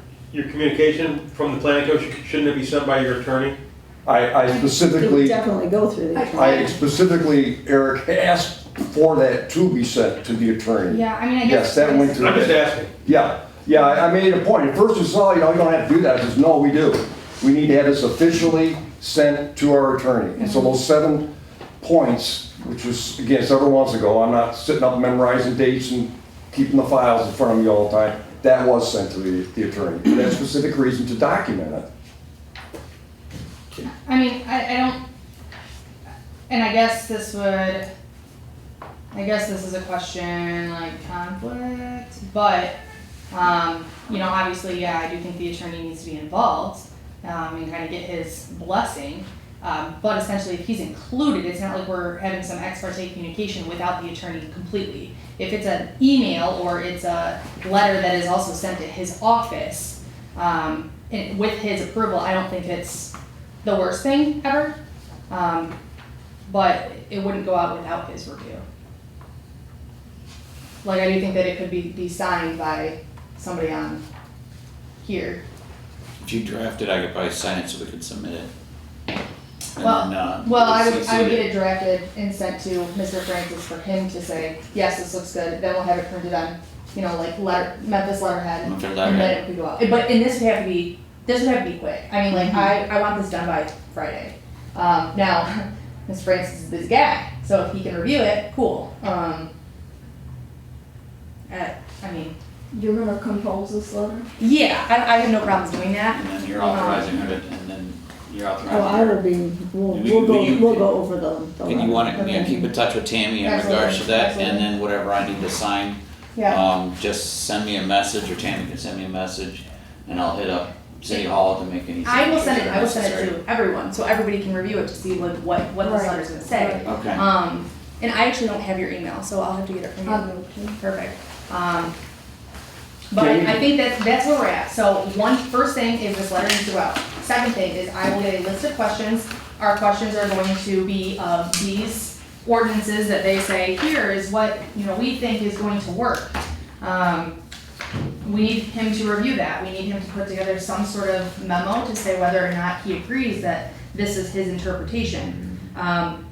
communication from the planning commission, shouldn't it be sent by your attorney? I it would specifically, definitely go through the attorney. Eric asked for that to be sent to the attorney. Yeah, I mean, I Yes, guess. that went through. I'm just asking. Yeah, I made a point. At first you saw, you don't have to do that. I says, no, we do. We need to have this officially sent to our attorney. And so those 7 points, which was, again, several months ago, I'm not sitting up memorizing dates and keeping the files in front of me all the time. That was sent to the attorney for that specific reason, to document it. I mean, I don't, and I guess this is a question like conflict, but, you know, obviously, yeah, I do think the attorney needs to be involved, and kind of get his blessing. But essentially, if he's included, it's not like we're having some ex parte communication without the attorney completely. If it's an email or it's a letter that is also sent to his office, with his approval, I don't think it's the worst thing ever. But it wouldn't go out without his review. Like, I do think that it could be signed by somebody on here. If you draft it, I could probably sign it so we could submit it. And Well, then, well, I would CC get it drafted and sent to Mr. Francis for him to say, yes, this looks good, then we'll have it printed on, you know, like Memphis letterhead. Memphis And letterhead. then it could go out, but, and this would have to be quick, I mean, like, I want this done by Friday. Now, Mr. Francis is a busy guy, so if he can review it, cool, I mean, You're gonna compose this letter? yeah, I have no problems doing that. And then you're authorizing her to, and then you're authorizing Oh, I will her. be, we'll You- go over the. And you want to, keep in touch with Tammy in regards to that, Absolutely. and then whatever I need to sign, Yeah, just send me a message, or Tammy can send me a message, and I'll hit up City Hall to make any. I will send signatures it, I will send it necessary. to everyone, so everybody can review it to see like what this Right. letter's gonna say. Okay. And I actually don't have your email, so I'll have to get it from you. I'll go too. Perfect. But I think that's where we're at. So first thing is this letter needs to go out. Second thing is I will get a list of questions. Our questions are going to be of these ordinances that they say, here is what, you know, we think is going to work. We need him to review that. We need him to put together some sort of memo to say whether or not he agrees that this is his interpretation.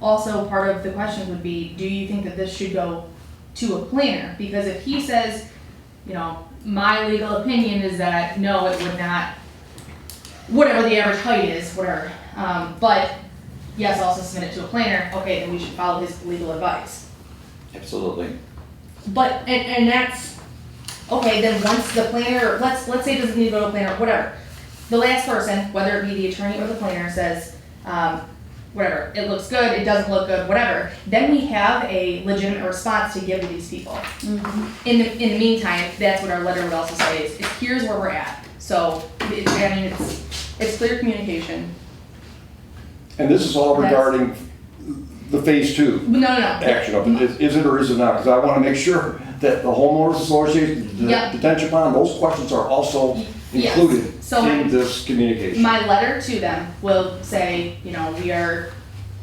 Also, part of the questions would be, do you think that this should go to a planner? Because if he says, you know, my legal opinion is that, no, it would not, whatever the average height is, whatever. But, yes, also submit it to a planner, okay, then we should follow his legal advice. Absolutely. But, and that's, okay, then once the planner, let's say it doesn't need to go to a planner, whatever. The last person, whether it be the attorney or the planner, says, whatever, it looks good, it doesn't look good, whatever. Then we have a legitimate response to give to these people. In the meantime, that's what our letter would also say is here's where we're at. So, it's clear communication. And this is all regarding the phase 2 No. action of it. Is it or is it not? Because I want to make sure that the homeowners association, the Yep. detention bond, those questions are also Yes. included So in this communication. My letter to them will say, you know,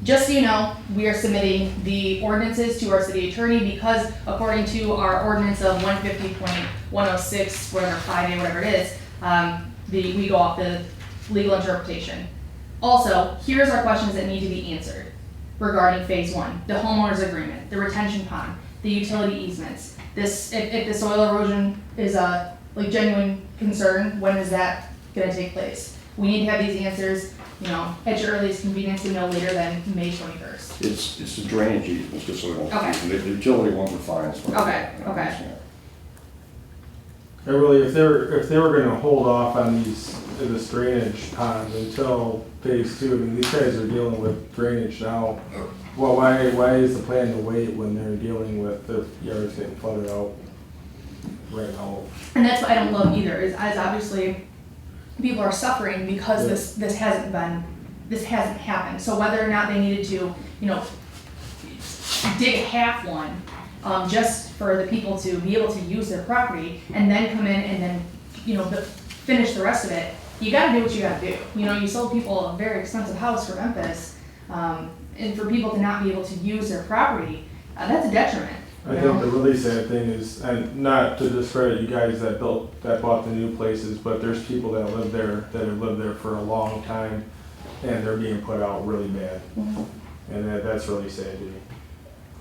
just so you know, we are submitting the ordinances to our city attorney because according to our ordinance of 150.106, whatever, 5A, whatever it is, we go off the legal interpretation. Also, here's our questions that need to be answered regarding phase 1, the homeowner's agreement, the retention pond, the utility easements. If the soil erosion is a genuine concern, when is that gonna take place? We need to have these answers, you know, at your earliest convenience and no later than May 21st. It's the drainage easements, just so we don't. Okay. The utility ones are fine. as far as Okay, I okay. understand. I really, if they were gonna hold off on this drainage pond until phase 2, I mean, these guys are dealing with drainage now. Well, why is the plan to wait when they're dealing with the yards getting flooded out right now? And that's what I don't love either, is obviously people are suffering because this hasn't happened. So whether or not they needed to, you know, dig half one, just for the people to be able to use their property and then come in and then, you know, finish the rest of it, you gotta do what you gotta do. You know, you sold people a very expensive house for Memphis, and for people to not be able to use their property, that's a detriment. I think the really sad thing is, and not to discredit you guys that bought the new places, but there's people that live there, that have lived there for a long time, and they're being put out really bad. And that's really sad to me.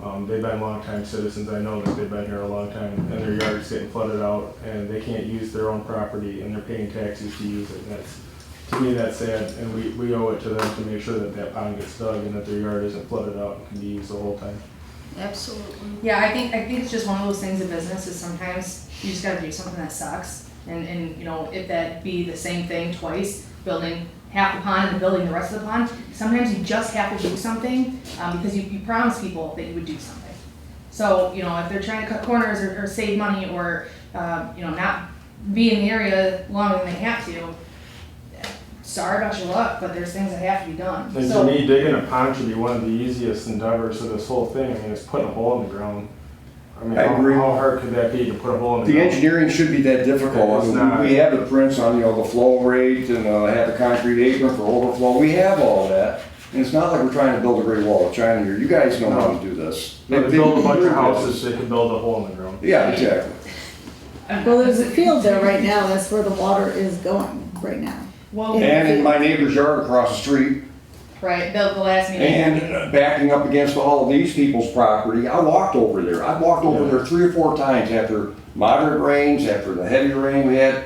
They've been longtime citizens, I know that they've been here a long time, and their yard's getting flooded out, and they can't use their own property, and they're paying taxes to use it. That's, to me, that's sad, and we owe it to them to make sure that that pond gets dug and that their yard isn't flooded out and can be used the whole time. Absolutely. Yeah, I think it's just one of those things in business is sometimes you just gotta do something that sucks. And you know, if that be the same thing twice, building half the pond and then building the rest of the pond, sometimes you just have to do something, because you promise people that you would do something. So, you know, if they're trying to cut corners or save money or, you know, not be in the area longer than they have to, sorry about your luck, but there's things that have to be done. And to So, me, digging a pond should be one of the easiest endeavors of this whole thing. I mean, it's putting a hole in the ground. I mean, I agree. how hard could that be to put a hole in the The ground? engineering should be that difficult. It's not. We have the prints on, the flow rate and have the concrete apron for overflow. We have all of that. And it's not like we're trying to build a great wall of China here. You guys know how to do this. They could build a bunch of houses, they could build a hole in the ground. Yeah, exactly. Well, there's a field there right now, that's where the water is going right now. well, And in my neighbor's yard across the street, right, the last meeting. and backing up against all of these people's property, I walked over there. I walked over there 3 or 4 times after moderate rains, after the heavy rain we had.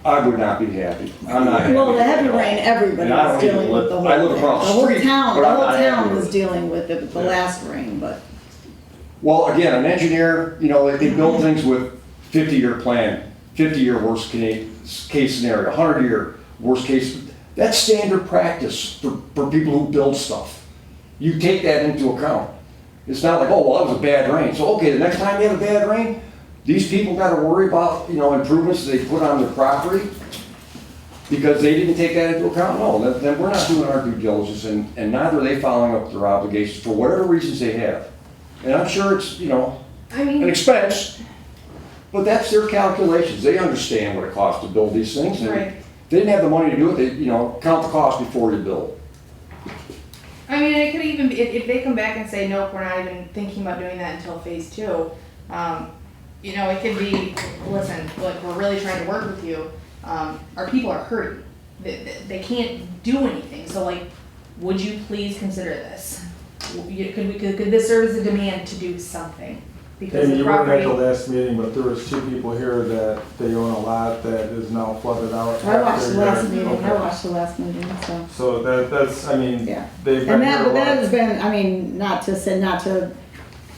I would not be happy. I'm not happy. Well, the heavy rain, everybody And I was don't even dealing with live- the whole I live thing. across the The whole street, town, but the I'm whole not happy town with was it. dealing with it, the Yeah. last rain, but. Well, again, an engineer, they build things with 50-year plan, 50-year worst case scenario, 100-year worst case. That's standard practice for people who build stuff. You take that into account. It's not like, oh, well, that was a bad rain. So, okay, the next time you have a bad rain, these people got to worry about, improvements they put on their property because they didn't take that into account. No, then we're not doing our due diligence, and neither are they following up their obligations for whatever reasons they have. And I'm sure it's, I an mean, expense, but that's their calculations. They understand what it costs to build these things. And Right. if they didn't have the money to do it, they, count the cost before you build. I mean, it could even be, if they come back and say, nope, we're not even thinking about doing that until phase 2, it could be, listen, look, we're really trying to work with you. Our people are hurting. They can't do anything. So, like, would you please consider this? Could this serve as a demand to do something? Because And the you weren't at property, the last meeting, but there was 2 people here that they own a lot that is now flooded out. I watched the last After- meeting, I Okay. watched the last meeting, so. So that's, I mean, Yeah. they've been And here a but that lot. has been, I mean, not to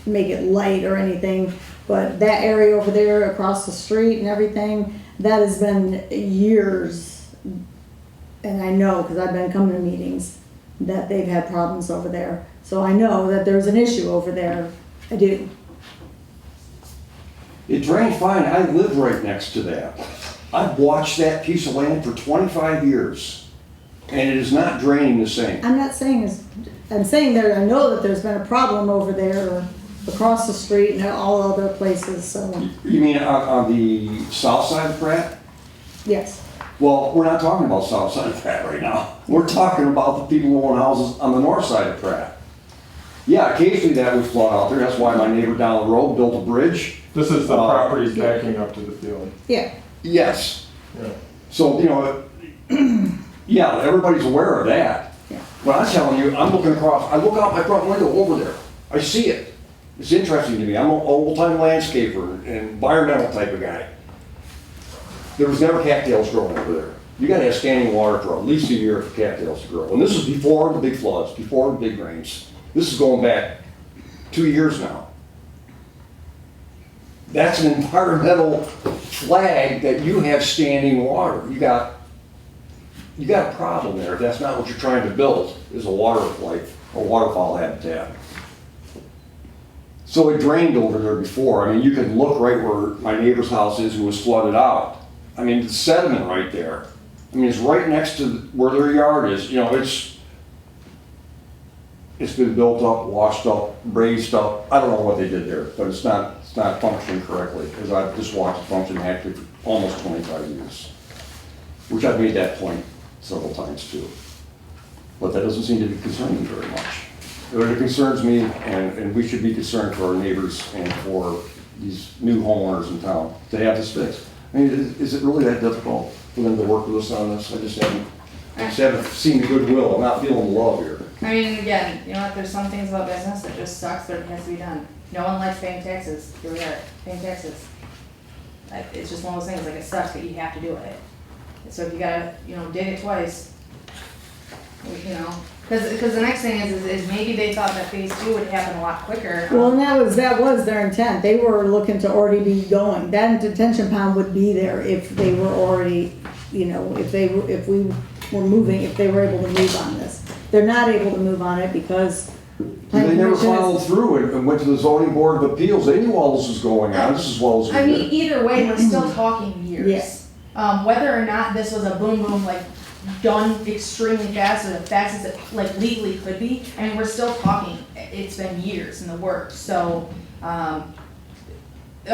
make it light or anything, but that area over there across the street and everything, that has been years. And I know, because I've been coming to meetings, that they've had problems over there. So I know that there's an issue over there. I do. It drains fine. I live right next to that. I've watched that piece of land for 25 years, and it is not draining the same. I'm not saying, I'm saying that I know that there's been a problem over there across the street and all other places, so, You mean on the south side of Pratt? yes. Well, we're not talking about south side of Pratt right now. We're talking about the people who own houses on the north side of Pratt. Yeah, occasionally that would flood out there. That's why my neighbor down the road built a bridge. This is the properties backing up to the field. Yeah. Yes. Yeah. So, yeah, everybody's aware of that. Yeah. But I'm telling you, I'm looking across, I look out my front window over there. I see it. It's interesting to me. I'm an old-time landscaper and environmental type of guy. There was never cattails growing over there. You gotta have standing water for at least a year for cattails to grow. And this is before the big floods, before the big rains. This is going back 2 years now. That's an environmental flag that you have standing water. You got a problem there if that's not what you're trying to build, is a waterfowl habitat. So it drained over there before. I mean, you can look right where my neighbor's house is who was flooded out. I mean, the sediment right there. I mean, it's right next to where their yard is. It's been built up, washed up, raised up. I don't know what they did there, but it's not functioning correctly, because I've just watched it function actually for almost 25 years, which I've made that point several times too. But that doesn't seem to be concerning me very much. It concerns me, and we should be concerned for our neighbors and for these new homeowners in town to have this fixed. I mean, is it really that difficult for them to work with us on this? I just haven't seen the goodwill. I'm not feeling the love here. I mean, again, you know what, there's some things about business that just sucks, but it has to be done. No one likes paying taxes, here we are, paying taxes. Like, it's just one of those things, like, it sucks, but you have to do it. So if you gotta, you know, dig it twice, you know, cause the next thing is maybe they thought that phase 2 would happen a lot quicker. Well, and that was their intent. They were looking to already be going. That detention pond would be there if they were already, you know, if we were moving, if they were able to move on this. They're not able to move on it because They planning never commission followed is. through and went to the zoning board of appeals. They knew all this was going on, just as well as we I mean, did. either way, we're still talking years. Yes. Whether or not this was a boom boom, like, done extremely fast, or as fast as it, like, legally could be, I mean, we're still talking, it's been years in the works, so, a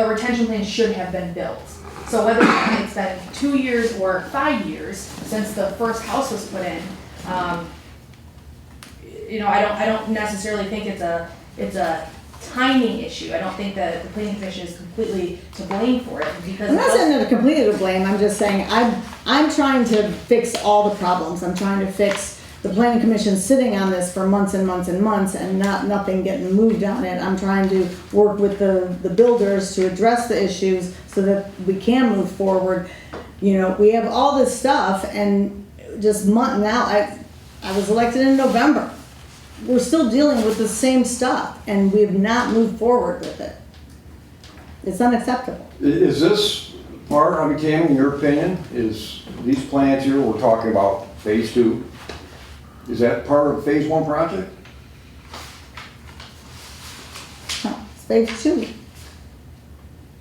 retention plan should have been built. So whether it's been 2 years or 5 years since the first house was put in, you know, I don't necessarily think it's a timing issue. I don't think that the planning commission is completely to blame for it, because. I'm not saying they're completely to blame. I'm just saying I'm trying to fix all the problems. I'm trying to fix the planning commission sitting on this for months and months and months and nothing getting moved on it. I'm trying to work with the builders to address the issues so that we can move forward. You know, we have all this stuff and just now I was elected in November. We're still dealing with the same stuff and we have not moved forward with it. It's unacceptable. Is this part, I mean, Tammy, in your opinion, is these plans here, we're talking about phase 2, is that part of phase 1 project? No, it's phase 2.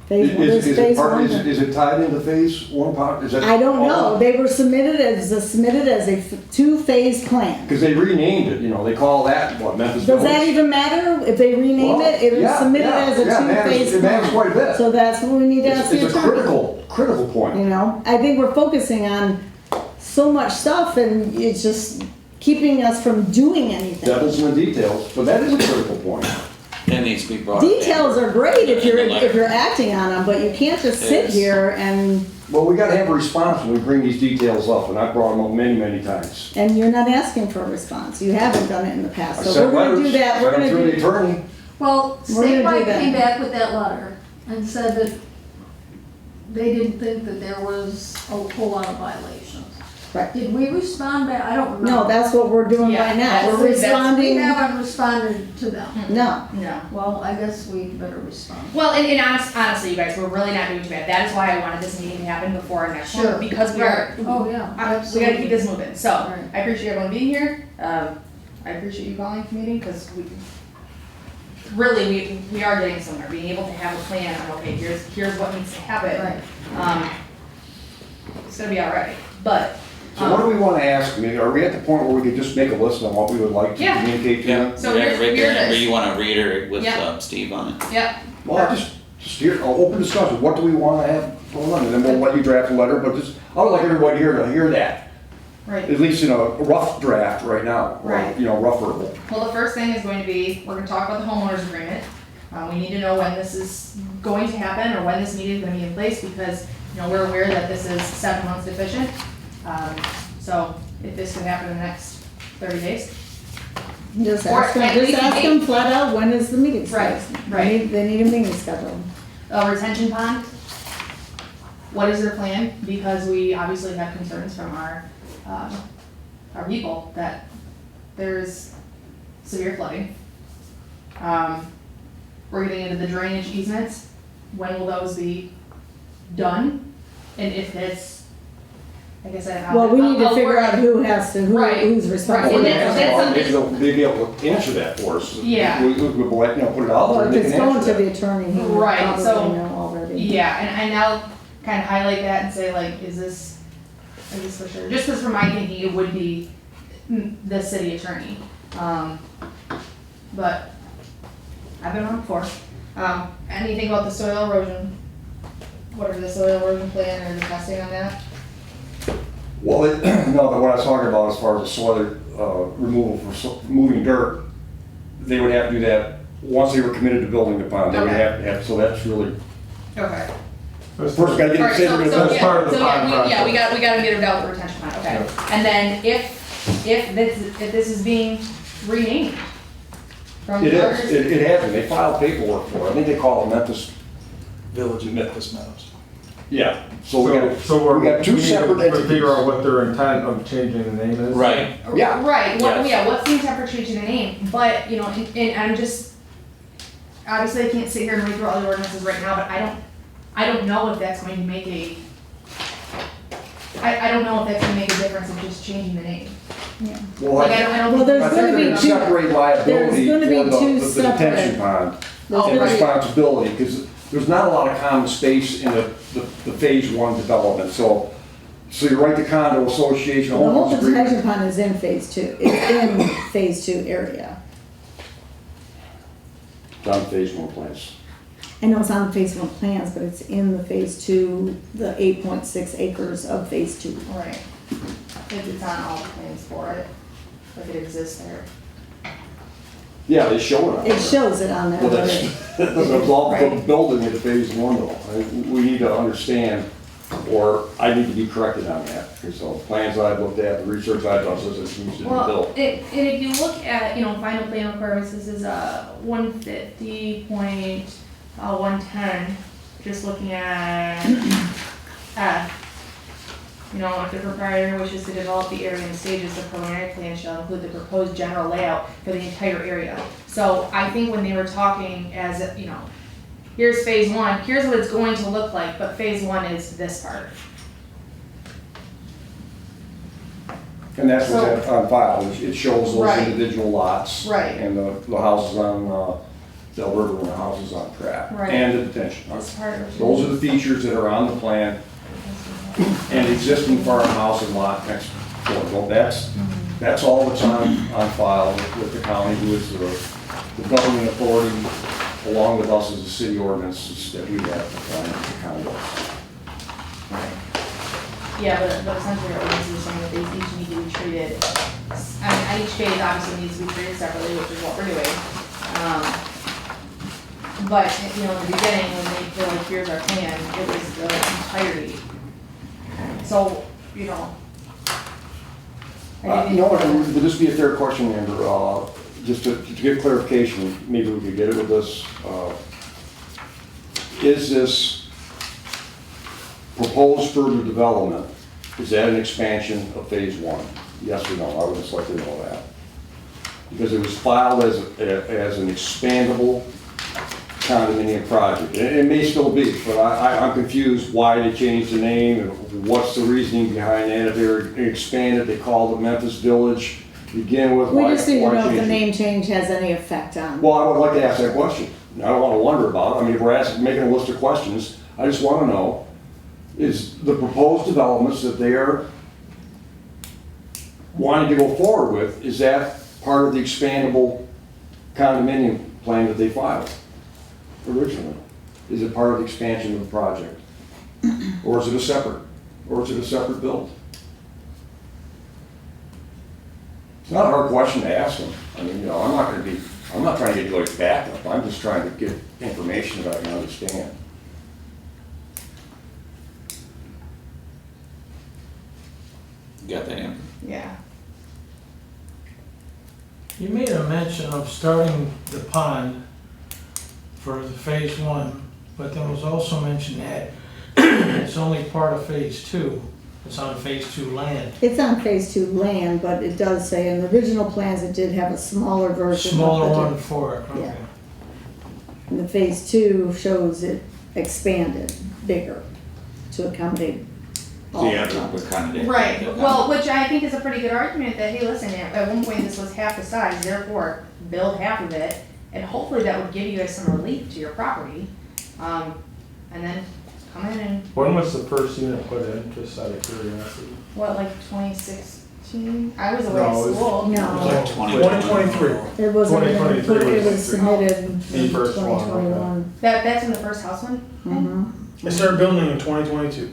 Phase one, Is there's it phase part, one. is it tied into phase 1 part? Is that I don't all- know. They were submitted as a 2-phase plan. Because they renamed it, you know, they call that, what, Memphis Does that Village? even matter if they rename Well, it? It was yeah, submitted yeah, as a yeah, it matters- 2-phase it matters plan. quite a bit. So that's what we need to ask the It's a attorney. critical point. You know, I think we're focusing on so much stuff and it's just keeping us from doing anything. Devil's in the details, but that is a critical point. That needs to be brought up. Details are great if you're In the letter. acting on them, but you can't just sit Yes. here and Well, we gotta have a response when we bring these details up, and I brought them up many, many times. you're not asking for a response. You haven't done it in the I past. So sent we're gonna do letters, that. We're sent them gonna through do. the attorney. Well, We're gonna do statewide that. came back with that letter and said that they didn't think that there was a whole lot of violations. Right. Did we respond back? I don't remember. No, that's what we're doing Yeah, right now. that's- We're that's- We responding. haven't responded to them. No. No. Well, I guess we better respond. Well, and honestly, you guys, we're really not doing too bad. That is why I wanted this meeting to happen before our next Sure. one, because we are, Oh, yeah, we gotta absolutely. keep this moving. So, Right. I appreciate everyone being here. I appreciate you calling the meeting, because we are getting somewhere, being able to have a plan on, okay, here's what needs to happen. Right. It's gonna be all right, but. So what do we wanna ask? I mean, are we at the point where we could just make a list on what we would like to Yeah. communicate to Yeah, them? So yeah, here's- right there, here's or this. you wanna reiterate with, Yeah. Steve on it? Yep. Well, just hear, an open discussion, what do we wanna have going on? And then we'll let you draft a letter, but just, I would like everybody here to hear that, Right. at least in a rough draft right now. Or, Right. you know, rough verbal. Well, the first thing is going to be, we're gonna talk about the homeowners agreement. We need to know when this is going to happen, or when this meeting is gonna be in place, because, you know, we're aware that this is 7 months deficient. So if this could happen in the next 30 days. Just Or ask them, at just least ask a them date. flat out, when is the meeting Right, scheduled? right. They need a meeting scheduled. Retention pond, what is their plan? Because we obviously have concerns from our people that there's severe flooding. We're getting into the drainage easements. When will those be done? And if it's, I guess Well, we need to I'll figure work- out who has to, Right. who's responsible. And Maybe that's they'll be able to answer that for us. Yeah. We'll let, you know, put it out there Well, and if they it's can going answer to the that. attorney, he will Right, probably so- know already. Yeah, and I'll kind of highlight that and say like, is this for sure? Just because for my thinking, it would be the city attorney. But I've been on before. Anything about the soil erosion? What are the soil erosion plan or the testing on that? Well, no, but what I was talking about as far as the soil removal for moving dirt, they would have to do that once they were committed to building the pond. They would Okay. have to have, so that's really, Okay. first gotta get Alright, the city to that's yeah, part of the so yeah, pond we project. gotta get it out the retention pond, okay. And then if this is being renamed. From It Gardner's- is, it has been, they filed paperwork for it, I think they call it Memphis. Village of Memphis Meadows. Yeah, so we got, So we got two separate we need to figure out entities. what their intent of changing the name is. Right. Yeah. Right, what, Yes. yeah, what's the intent for changing the name, but, you know, and I'm just, obviously I can't sit here and read through all the ordinances right now, but I don't know if that's going to make I don't know if that's gonna make a difference in just changing the name. Yeah. Well, Like, I don't Well, think. there's I gonna think be they're gonna two- separate liability there's gonna be for two the detention separate- pond There's Oh, and gonna be- responsibility, because there's not a lot of common space in the phase one development, so you're right, the condo association. The whole homeowners agreement- detention pond is in phase two, it's in phase two area. Done phase one plans. I know it's on the phase one plans, but it's in the phase two, the 8.6 acres of phase two. Right. If it's on all the plans for it, if it exists there. Yeah, they show it on there. It shows it on there, Well, but that's, it, that doesn't absolve the Right. building into phase one though. We need to understand, or I need to be corrected on that. Because the plans I've looked at, the research I've done says it needs to be Well, built. and if you look at, you know, final plan requirements, this is 150.110, just looking at F. You know, if the proprietor wishes to develop the area in stages, the preliminary plan shall include the proposed general layout for the entire area. So I think when they were talking as, you know, here's phase one, here's what it's going to look like, but phase one is this part. And that's what's on file. It shows those Right. individual lots. Right. And the houses on Del River and the houses on Pratt. Right. And the detention. This part. Those are the features that are on the plan. And existing farmhouse and lot next door. Well, that's all that's on file with the county, who is the governing authority, along with us as the city ordinances that we have applying to condos. Right. Yeah, but essentially our ordinance is saying that they each need to be treated, I mean, each phase obviously needs to be treated separately, which is what we're doing. But, you know, in the beginning, when they feel like, here's our plan, it was the entirety. So, you know. Would this be a fair question, Amber? Just to get clarification, maybe we could get it with this. Is this proposed further development, is that an expansion of phase one? Yes or no? I would just like to know that. Because it was filed as an expandable condominium project. It may still be, but I'm confused why they changed the name and what's the reasoning behind that. If they're expanded, they called it Memphis Village to begin with. we Why- just need to why know if change the it? name change has any effect on. Well, I would like to ask that question. I don't want to wonder about it. I mean, if we're making a list of questions, I just want to know, is the proposed developments that they're wanting to go forward with, is that part of the expandable condominium plan that they filed originally? Is it part of the expansion of the project? Or is it a separate build? It's not a hard question to ask them. I mean, you know, I'm not trying to get anybody's back up. I'm just trying to get information that I can understand. Got that, Amber? Yeah. You made a mention of starting the pond for the phase one, but there was also mention that it's only part of phase two. It's on phase two land. It's on phase two land, but it does say in the original plans, it did have a smaller version. of Smaller the- one for it, okay. Yeah. And the phase two shows it expanded, bigger, to accommodate all So the yeah, stuff. we're kind of. Right, well, which I think is a pretty good argument that, hey, listen, at one point this was half the size, therefore build half of it, and hopefully that would give you guys some relief to your property. And then come in and, When was the first unit put in, just out of curiosity? what, like 2016? I was away No, at it was- school. No, 2023. it wasn't, 2023 it was submitted in The first one, okay. 2021. That's when the first house went in? Mhm. They started building in 2022.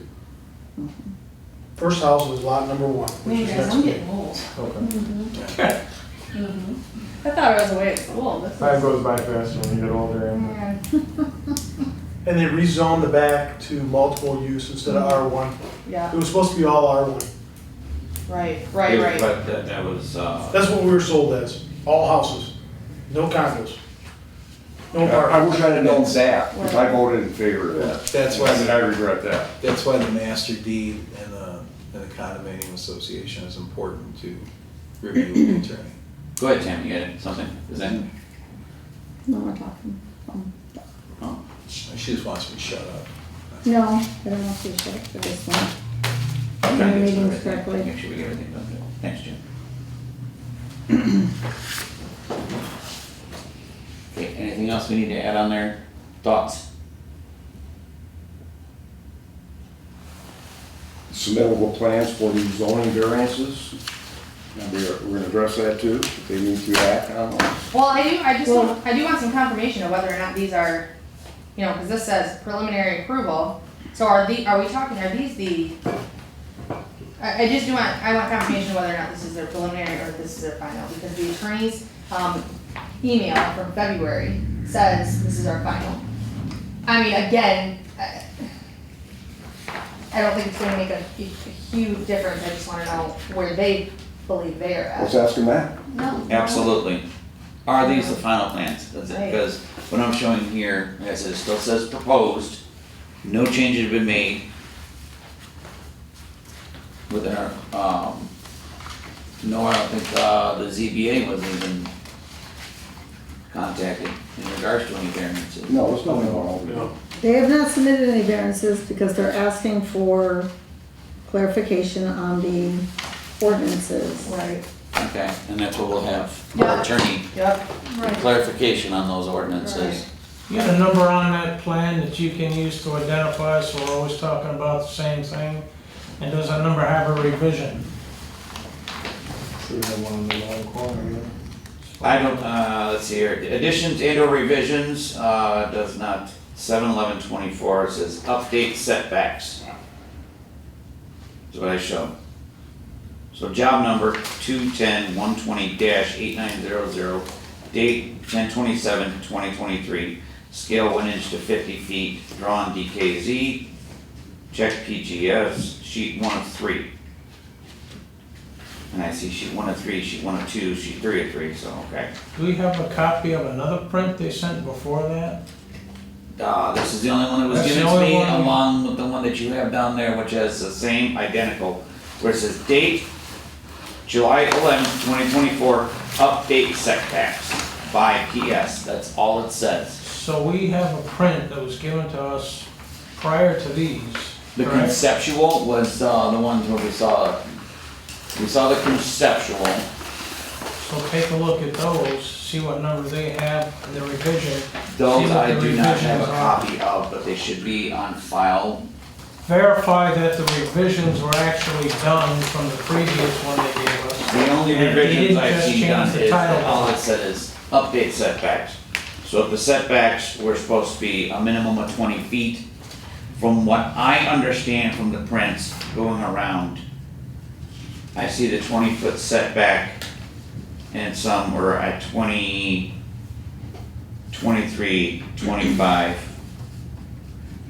First house was lot number one, which Man, is guys, next I'm door. getting old. Okay. I thought I was away at school. This Time is. goes by fast when you get older. And Man. And they rezoned the back to multiple use instead of R1. Yeah, It was supposed to be all R1. right. But that was, That's what we were sold as. all houses, no condos, no I apartments. wish I'd have known that, because I voted in favor of that. That's why I regret that. That's why the master deed and the condominium association is important to review with the attorney. Go ahead, Tammy, you had something, is that? No, we're talking. Oh, She just wants me to shut up. No, I don't know if we should for this one. I'm My trying to get meeting's through everything, correctly. make sure we get everything done. Thanks, Jim. Okay, anything else we need to add on there? Thoughts? Submittable plans for the zoning variances, and we're gonna address that too, if they need to act on those. Well, I do want some confirmation of whether or not these are, you know, cause this says preliminary approval. So are these the, I want confirmation of whether or not this is their preliminary or this is their final, because the attorney's, email from February says this is our final. I mean, again, I don't think it's gonna make a huge difference, I just wanna know where they believe they are Let's at. ask them that. No. Absolutely. Are these the final plans? That's it, Right. because what I'm showing here, like I said, it still says proposed, no changes have been made within our, no, I don't think, the ZBA was even contacted in regards to any variances. No, there's nothing wrong with it. They have not submitted any variances because they're asking for clarification on the ordinances. Right. Okay, and that's what we'll have, Yeah. our attorney, Yep. clarification on those ordinances. You got a number on that plan that you can use to identify, so we're always talking about the same thing? And does that number have a revision? Should have one in the long corner, yeah. I don't, let's see here, additions and or revisions, does not, 7/11/24 says update setbacks. That's what I show. So job number 210-120-8900, date 10/27/2023, scale 1 inch to 50 feet, drawn DKZ, check PGS, sheet 1 of 3. And I see sheet 1 of 3, sheet 1 of 2, sheet 3 of 3, so, okay. Do we have a copy of another print they sent before that? This is the only one that was That's given the to only me, one? along with the one that you have down there, which has the same identical, where it says date, July 11th, 2024, update setbacks by PS, that's all it says. So we have a print that was given to us prior to these, The correct? conceptual was, the ones where we saw the conceptual, So take a look at those, see what number they have, and the revision. those See what I the do not have a revisions are. copy of, but they should be on file. Verify that the revisions were actually done from the previous one they gave us. The only And they revisions didn't I've just seen change done the is, title. all it said is update setbacks. So if the setbacks were supposed to be a minimum of 20 feet, from what I understand from the prints going around, I see the 20-foot setback, and some were at 20, 23, 25.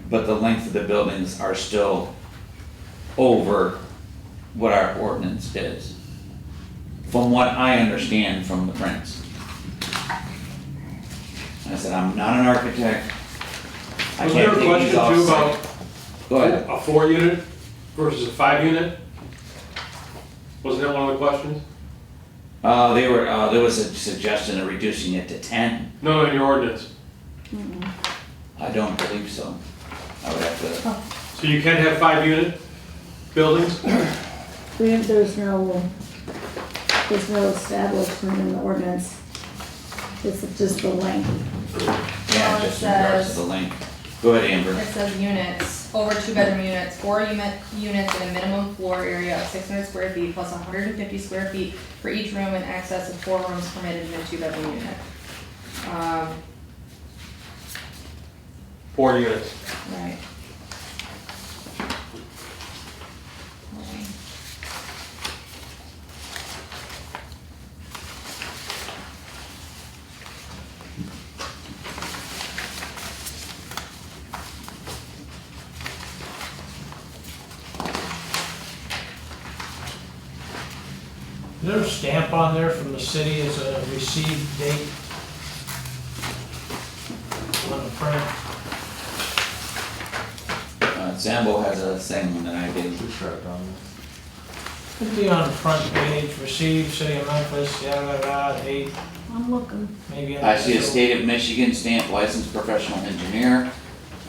But the length of the buildings are still over what our ordinance is, from what I understand from the prints. I said, I'm not an architect. I Was there can't a take question these too off about site. Go ahead. a 4-unit versus a 5-unit? Wasn't that one of the questions? There was a suggestion of reducing it to 10. No, in your ordinance. I don't believe so. I would have to, So you can have 5-unit buildings? There's no establishment in the ordinance. It's just the length. yeah, Well, it just in regards to says- the length. Go ahead, Amber. It says units, over 2-bedroom units, 4 units in a minimum floor area of 600 square feet plus 150 square feet for each room in excess of 4 rooms permitted in a 2-bedroom unit. 4 units. Right. Is there a stamp on there from the city as a received date? On the print? Zambo has a same one that I did. Could be on the front page, received, city of Memphis, yada, yada, date, I'm looking. maybe. I see a state of Michigan stamp licensed professional engineer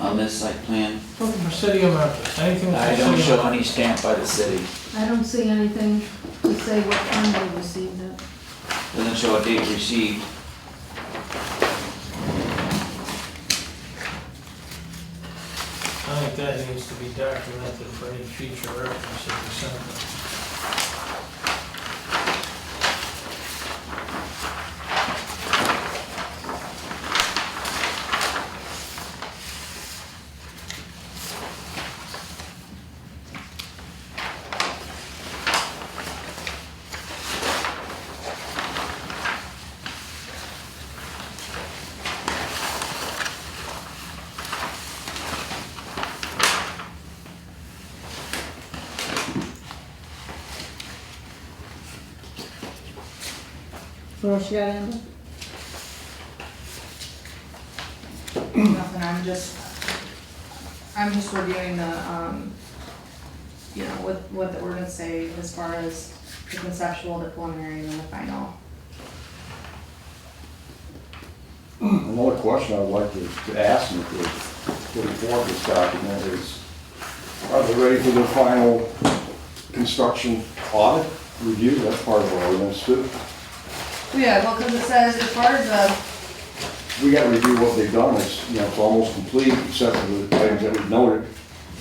on this site plan. From the city of Memphis, anything from I the don't city show of any stamp by the city. I don't see anything to say what time they received it. Doesn't show a date received. I think that needs to be documented for any future reference if you send it. What else you got, Amber? Nothing, I'm just reviewing the, you know, what the ordinance say as far as the conceptual, the preliminary, and then the final. Another question I would like to ask them if they're putting forward this document is, are they ready for their final construction audit review? That's part of our ordinance too. Yeah, well, because it says as far as the, We gotta review what they've done, it's, you know, it's almost complete, except for the items that we've noted.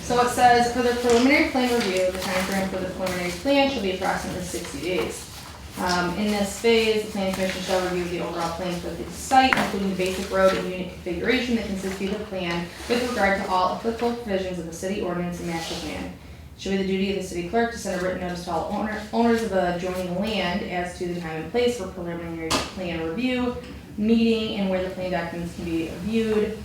so it says, for the preliminary plan review, the timeframe for the preliminary plan shall be approximately 60 days. In this phase, the planning commission shall review the overall plan for the site, including the basic road and unit configuration that consists of the plan with regard to all applicable provisions of the city ordinance and master plan. It shall be the duty of the city clerk to send a written notice to all owners of the adjoining land as to the time and place for preliminary plan review, meeting, and where the plan documents can be viewed.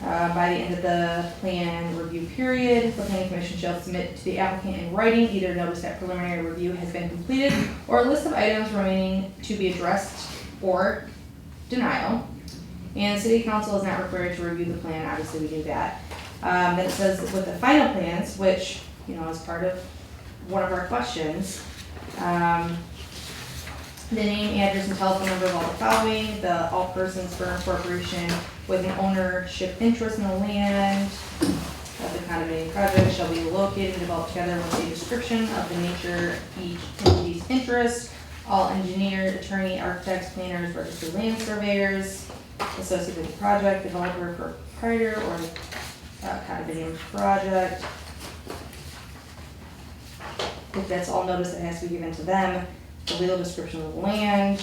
By the end of the plan review period, the planning commission shall submit to the applicant in writing either notice that preliminary review has been completed or a list of items remaining to be addressed or denial. And city council is not required to review the plan, obviously we do that. Then it says with the final plans, which, you know, is part of one of our questions, the name, address, and telephone number of all the following, the all persons, firm, corporation with an ownership interest in the land of the condominium project shall be located and developed together with a description of the nature of each entity's interest. All engineer, attorney, architects, planners, registered land surveyors associated with the project, developer, proprietor, or condominium project. If that's all notice that has to be given to them, the legal description of the land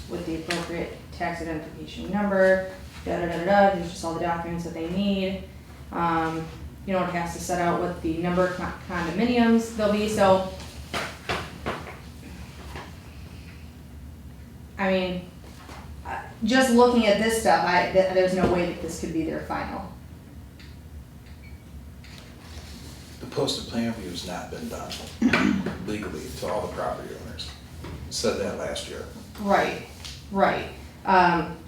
with the appropriate tax identification number, there's just all the documents that they need. You know, it has to set out what the number of condominiums there'll be, so. I mean, just looking at this stuff, there's no way that this could be their final. The posted plan review has not been done legally to all the property owners. Said that last year. Right.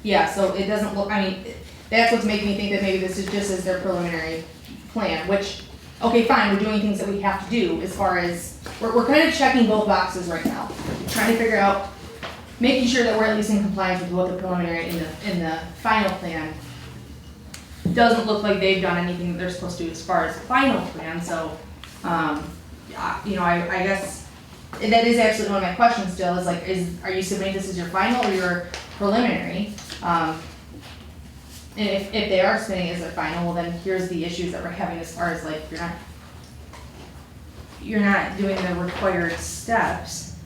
Yeah, so it doesn't look, I mean, that's what's making me think that maybe this is just as their preliminary plan, which, okay, fine, we're doing things that we have to do as far as, we're kind of checking both boxes right now. Trying to figure out, making sure that we're at least in compliance with what the preliminary in the final plan. Doesn't look like they've done anything that they're supposed to do as far as the final plan, so, you know, I guess, that is actually one of my questions still, is like, are you submitting this as your final or your preliminary? And if they are submitting it as their final, well then here's the issues that we're having as far as like, you're not doing the required steps.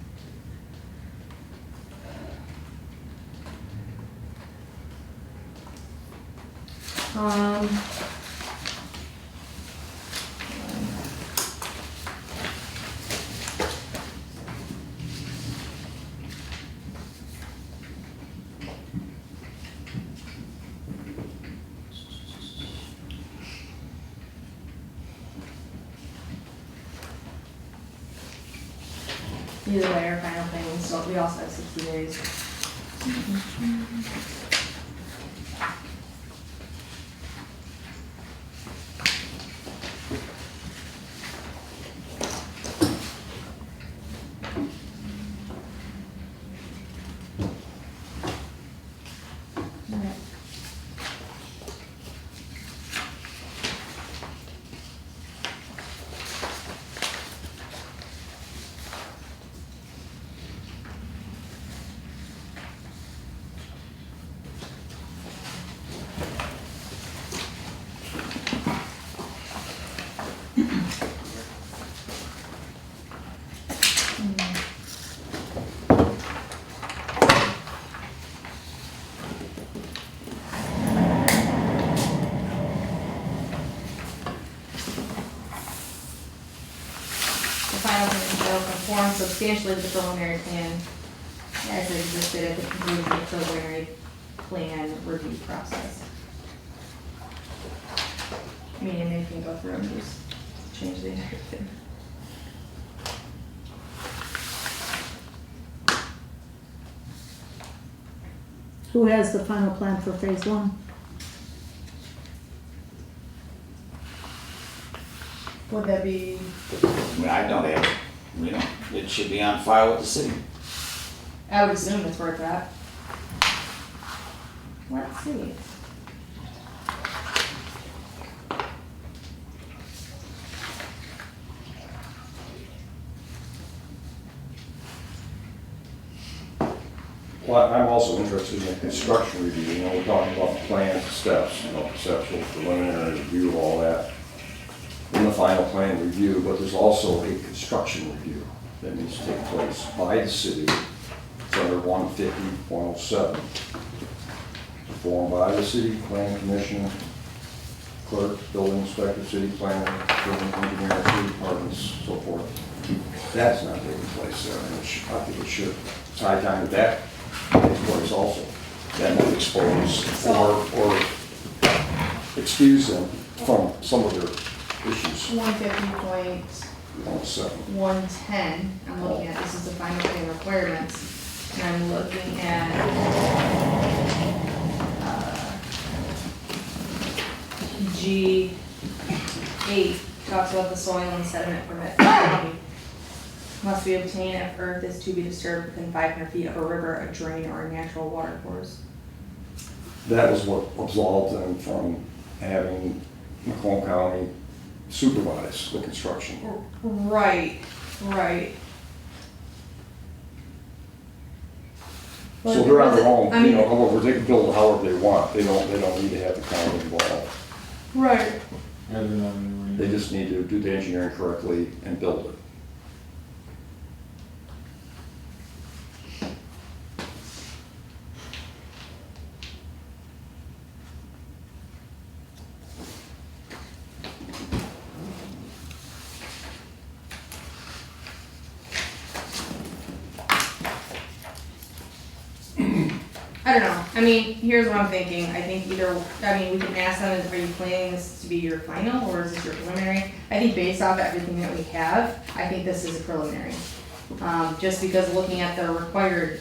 Either way, our final plan, we also have 60 days. Alright. The final plan shall conform substantially with the preliminary plan as it existed at the conclusion of the preliminary plan review process. Meaning they can go through and just change the entire thing. Who has the final plan for phase one? Would that be, I don't have it. We don't, it should be on file with the city. I would assume that's where it's at. Let's see. Well, I'm also interested in the construction review, you know, we're talking about the plans, steps, you know, conceptual, preliminary review, all that. In the final plan review, but there's also a construction review that needs to take place by the city. It's under 150, 107. Performed by the city planning commission, clerk, building inspector, city planner, building engineer, city departments, so forth. That's not taking place there, and I think it should. It's high time that takes place also. That might expose or excuse them from some of their issues. 150.110, 107. I'm looking at, this is the final plan requirements, and I'm looking at, G8, talks about the soil and sediment permit. Must be obtained if earth is to be disturbed within 500 feet of a river, a drain, or a natural water course. That was what absolved them from having Macomb County supervise the construction. Right, right. So they're on their own, I mean- you know, however, they can build it however they want. They don't need to have the county involved. Right. Yeah, they're not in the They just need to do the engineering correctly and build it. I don't know, I mean, here's what I'm thinking, I think we can ask them, are you planning this to be your final, or is this your preliminary? I think based off everything that we have, I think this is a preliminary. Just because looking at the required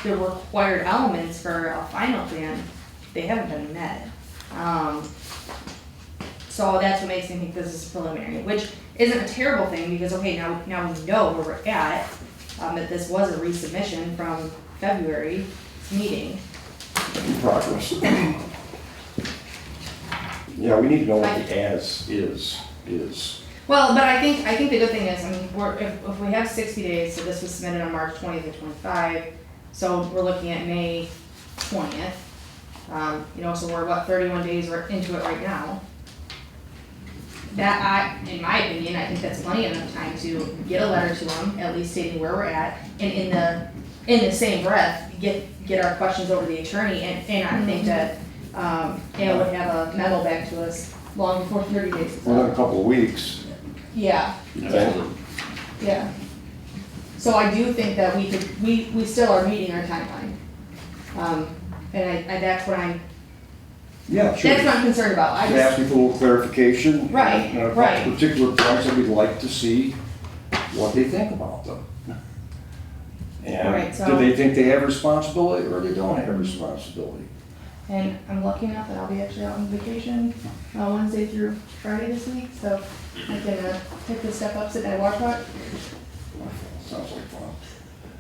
elements for a final plan, they haven't been met. So that's what makes me think this is preliminary, which isn't a terrible thing, because, okay, now we know where we're at, that this was a resubmission from February meeting. Progress. Yeah, we need to know what the as is. Well, but I think the good thing is, I mean, if we have 60 days, so this was submitted on March 20th of 25, so we're looking at May 20th. So we're what, 31 days into it right now. In my opinion, I think that's plenty enough time to get a letter to them, at least stating where we're at, and in the same breath, get our questions over to the attorney, and I think that, Anna would have a memo back to us long before 30 days is Within a up. couple of weeks. Yeah, Absolutely. yeah. So I do think that we still are meeting our timeline. And that's what I'm concerned about. Just asking for a little clarification. Right, and a couple right. particular points that we'd like to see what they think about them. Right, And so- do they think they have responsibility or they don't have responsibility? And I'm lucky enough that I'll be actually out on vacation Wednesday through Friday this week, so I can take the step up, sit in my water park. Sounds like fun.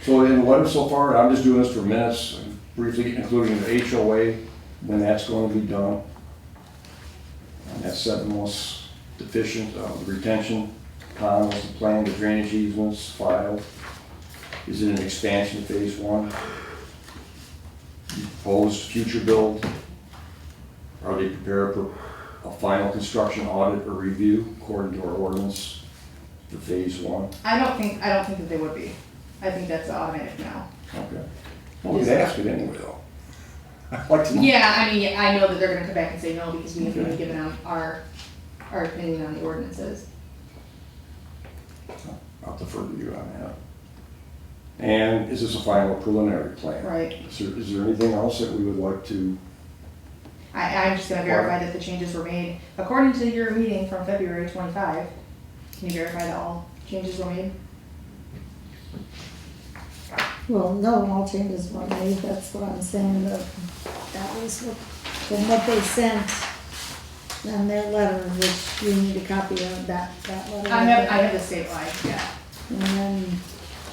So in the letter so far, I'm just doing this for minutes, briefly including the HOA, when that's going to be done. And that's set most deficient, the retention pond was the plan, the drainage easements filed. Is it an expansion of phase one? Proposed future build? Are they prepared for a final construction audit or review according to our ordinance for phase one? I don't think that they would be. I think that's automatic now. Okay. Well, we'd ask it anyway though. I'd like to know. Yeah, I mean, I know that they're gonna come back and say no because we haven't given them our opinion on the ordinances. I'll defer to you on that. And is this a final preliminary plan? Right. Is there anything else that we would like to? I'm just gonna verify that the changes were made according to your meeting from February 25. Can you verify that all changes were made? Well, no, all changes were made, that's what I'm saying, that was what, from what they sent in their letter, which we need a copy of that letter. I have the statewide, yeah. And then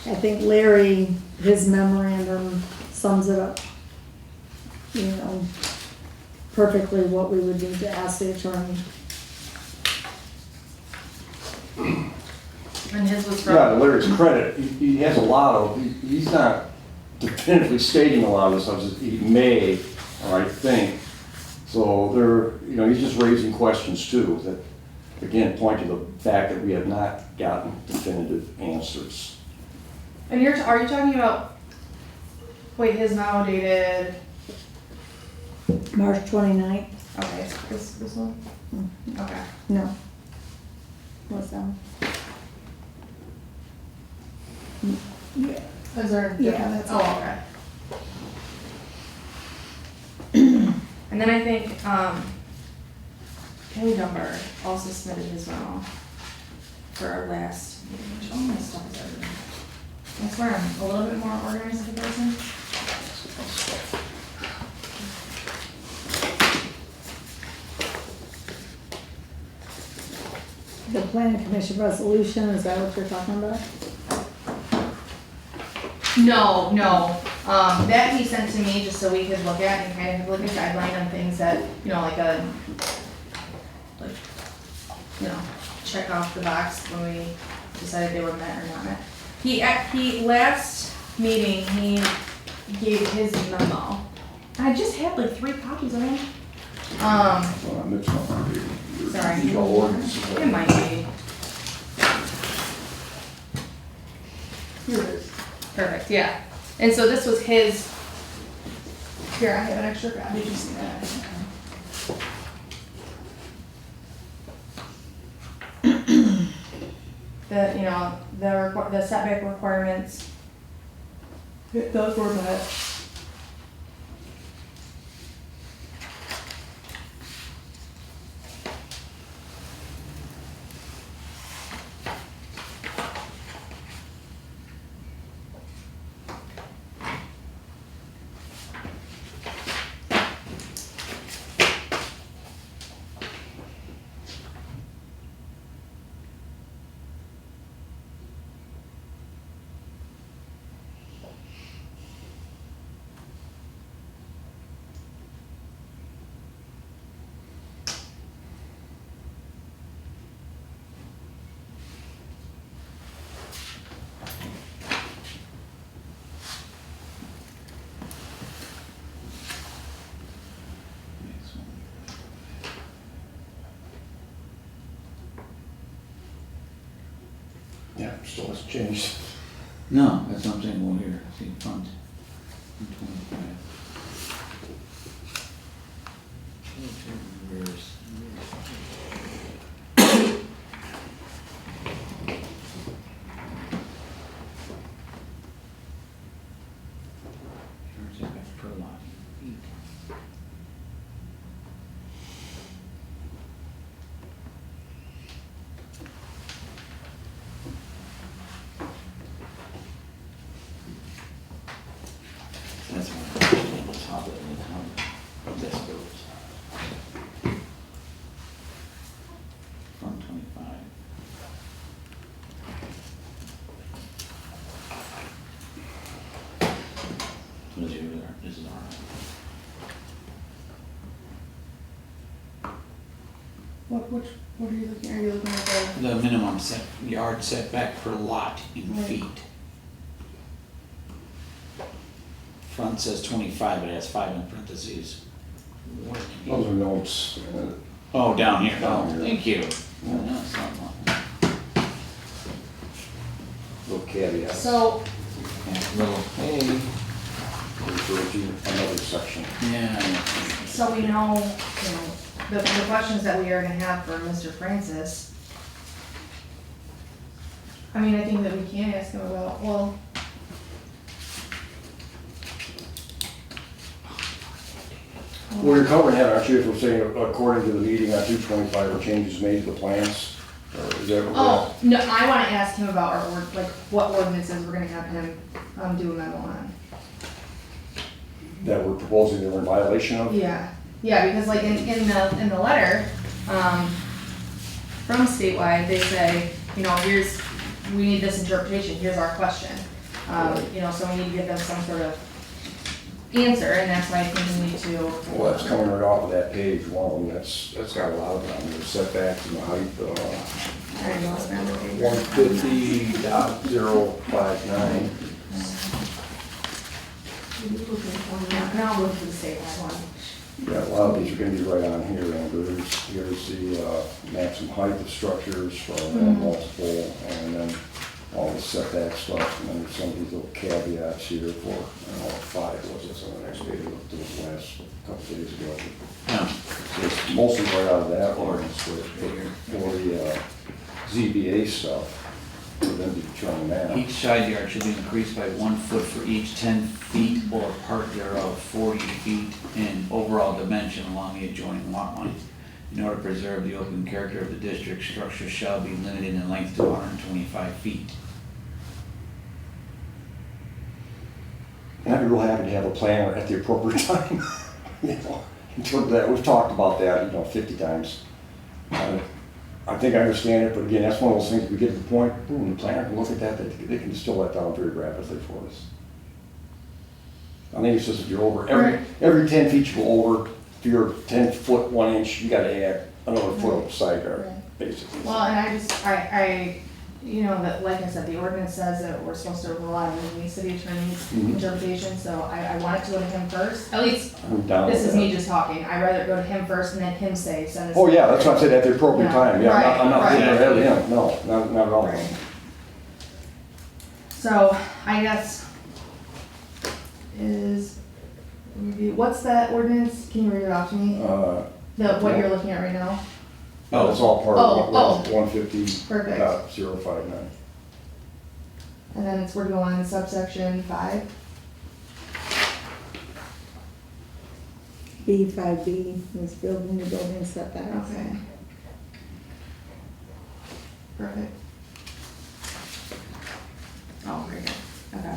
I think Larry, his memorandum sums it up, you know, perfectly what we would need to ask the attorney. And his was from. Yeah, to Larry's credit, he has a lot of, he's not definitively stating a lot of this stuff, he may, or I think. So he's just raising questions too, that again, point to the fact that we have not gotten definitive answers. And are you talking about, wait, his memo dated, March 29th, okay, this one? Okay. no. What's that? Yeah. Is there? Yeah, that's Oh, okay. And then I think, Kelly Dunbar also submitted his memo for our last meeting, which all my stuff is everywhere. I swear I'm a little bit more organized as a person. The planning commission resolution, is that what you're talking about? No, that he sent to me just so we could look at and kind of have like a guideline on things that, check off the box when we decided they were met or not met. He last meeting, he gave his memo. I just had like 3 copies of them. Well, I'm mixing up your Sorry. your ordinances. It might be. Here it is. Perfect, yeah. And so this was his, here, I have an extra copy, did you see that? The setback requirements, those were met. Yeah, still has changed. No, that's what I'm saying, well, here, see, front. 125. Reverse. Setback per lot, feet. probably how this goes. From 25. What is yours there? This is all right. What are you looking, are you looking at The minimum yard setback per lot in Right. feet. Front says 25, but it has 5 in parentheses. Those are notes. Oh, down here, Down oh, here. thank you. No, it's not one. Little caveats. So, Yeah, little, hey, Refer to another section. yeah, so we know, the questions that we are gonna have for Mr. Francis. I mean, I think that we can ask him about, well, Well, you're covering that, aren't you, if we're saying according to the meeting on 225 or changes made to the plans? Or is that what we're- oh, no, I wanna ask him about our like, what ordinances we're gonna have him, do a memo on. that we're proposing that we're in violation of? Yeah, yeah, because like in the letter, from statewide, they say, we need this interpretation, here's our question. So we need to give them some sort of answer, and that's why I think we need to. Well, that's coming right off of that page one, that's got a lot of them, the setbacks and the height, I don't know, it's not the page. 150.059. Yeah, and I'll look for the statewide one. Yeah, a lot of these are gonna be right on here, Andrew. Here's the maximum height of structures from multiple, and then all the setback stuff, and then some of these little caveats here for, 5 was this on the next page, I looked at this last couple days ago. yeah. So it's mostly right out of that ordinance, but for the ZBA stuff, for them to determine that. Each side yard should be increased by 1 foot for each 10 feet or part thereof, 40 feet in overall dimension along the adjoining lot line. In order to preserve the open character of the district, structures shall be limited in length to 125 feet. And I'd be real happy to have a plan at the appropriate time. In terms of that, we've talked about that, 50 times. I think I understand it, but again, that's one of those things, we get to the point, the planner can look at that, they can distill that down very rapidly for us. I think it's just if you're over, every 10 feet you go over, if you're 10 foot 1 inch, you gotta add another foot of side yard, basically. Well, and that, like I said, the ordinance says that we're supposed to rely on the city attorney's interpretation, so I want it to go to him first. At least, I'm down with this is that. me just talking. I'd rather it go to him first and then him send us. Oh, yeah, that's what I said, at the appropriate Yeah. time, yeah, Right, I'm not right. getting ahead of him, no, not at all. Right. So, I guess, what's that ordinance? Can you read it off to me? What you're looking at right now? That's all part of Oh, 150.059. And then we're going on subsection 5. B5B is building the building setbacks. Okay. Perfect. Oh, very good. Okay.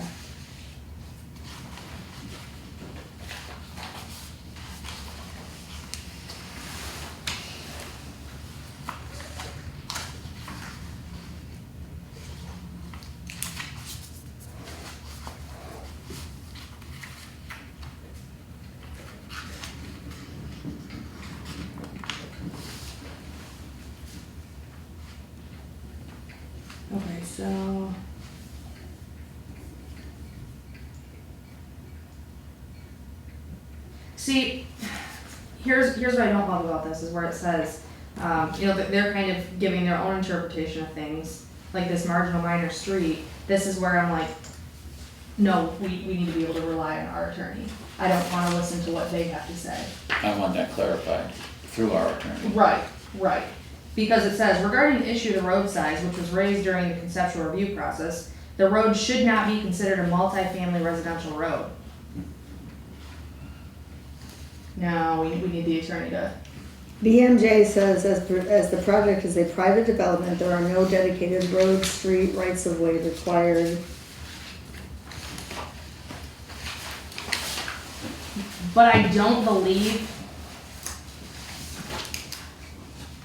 Okay, so. See, here's what I don't love about this, is where it says, that they're kind of giving their own interpretation of things, like this marginal minor street. This is where I'm like, no, we need to be able to rely on our attorney. I don't wanna listen to what they have to say. I want that clarified through our attorney. Right. Because it says, regarding the issue of the road size, which was raised during the conceptual review process, the road should not be considered a multi-family residential road. Now, we need the attorney to, BMJ says, as the project is a private development, there are no dedicated road, street, rights-of-way required. But I don't believe,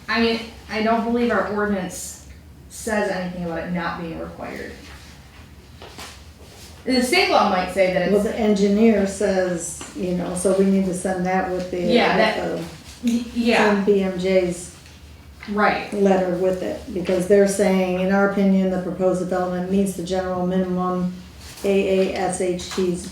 I don't believe our ordinance says anything about it not being required. The state law might say that Well, it's, the engineer says, you know, so we need to send that with the. Yeah, with yeah, Send BMJ's right, letter with it, because they're saying, in our opinion, the proposed development meets the general minimum AASHTO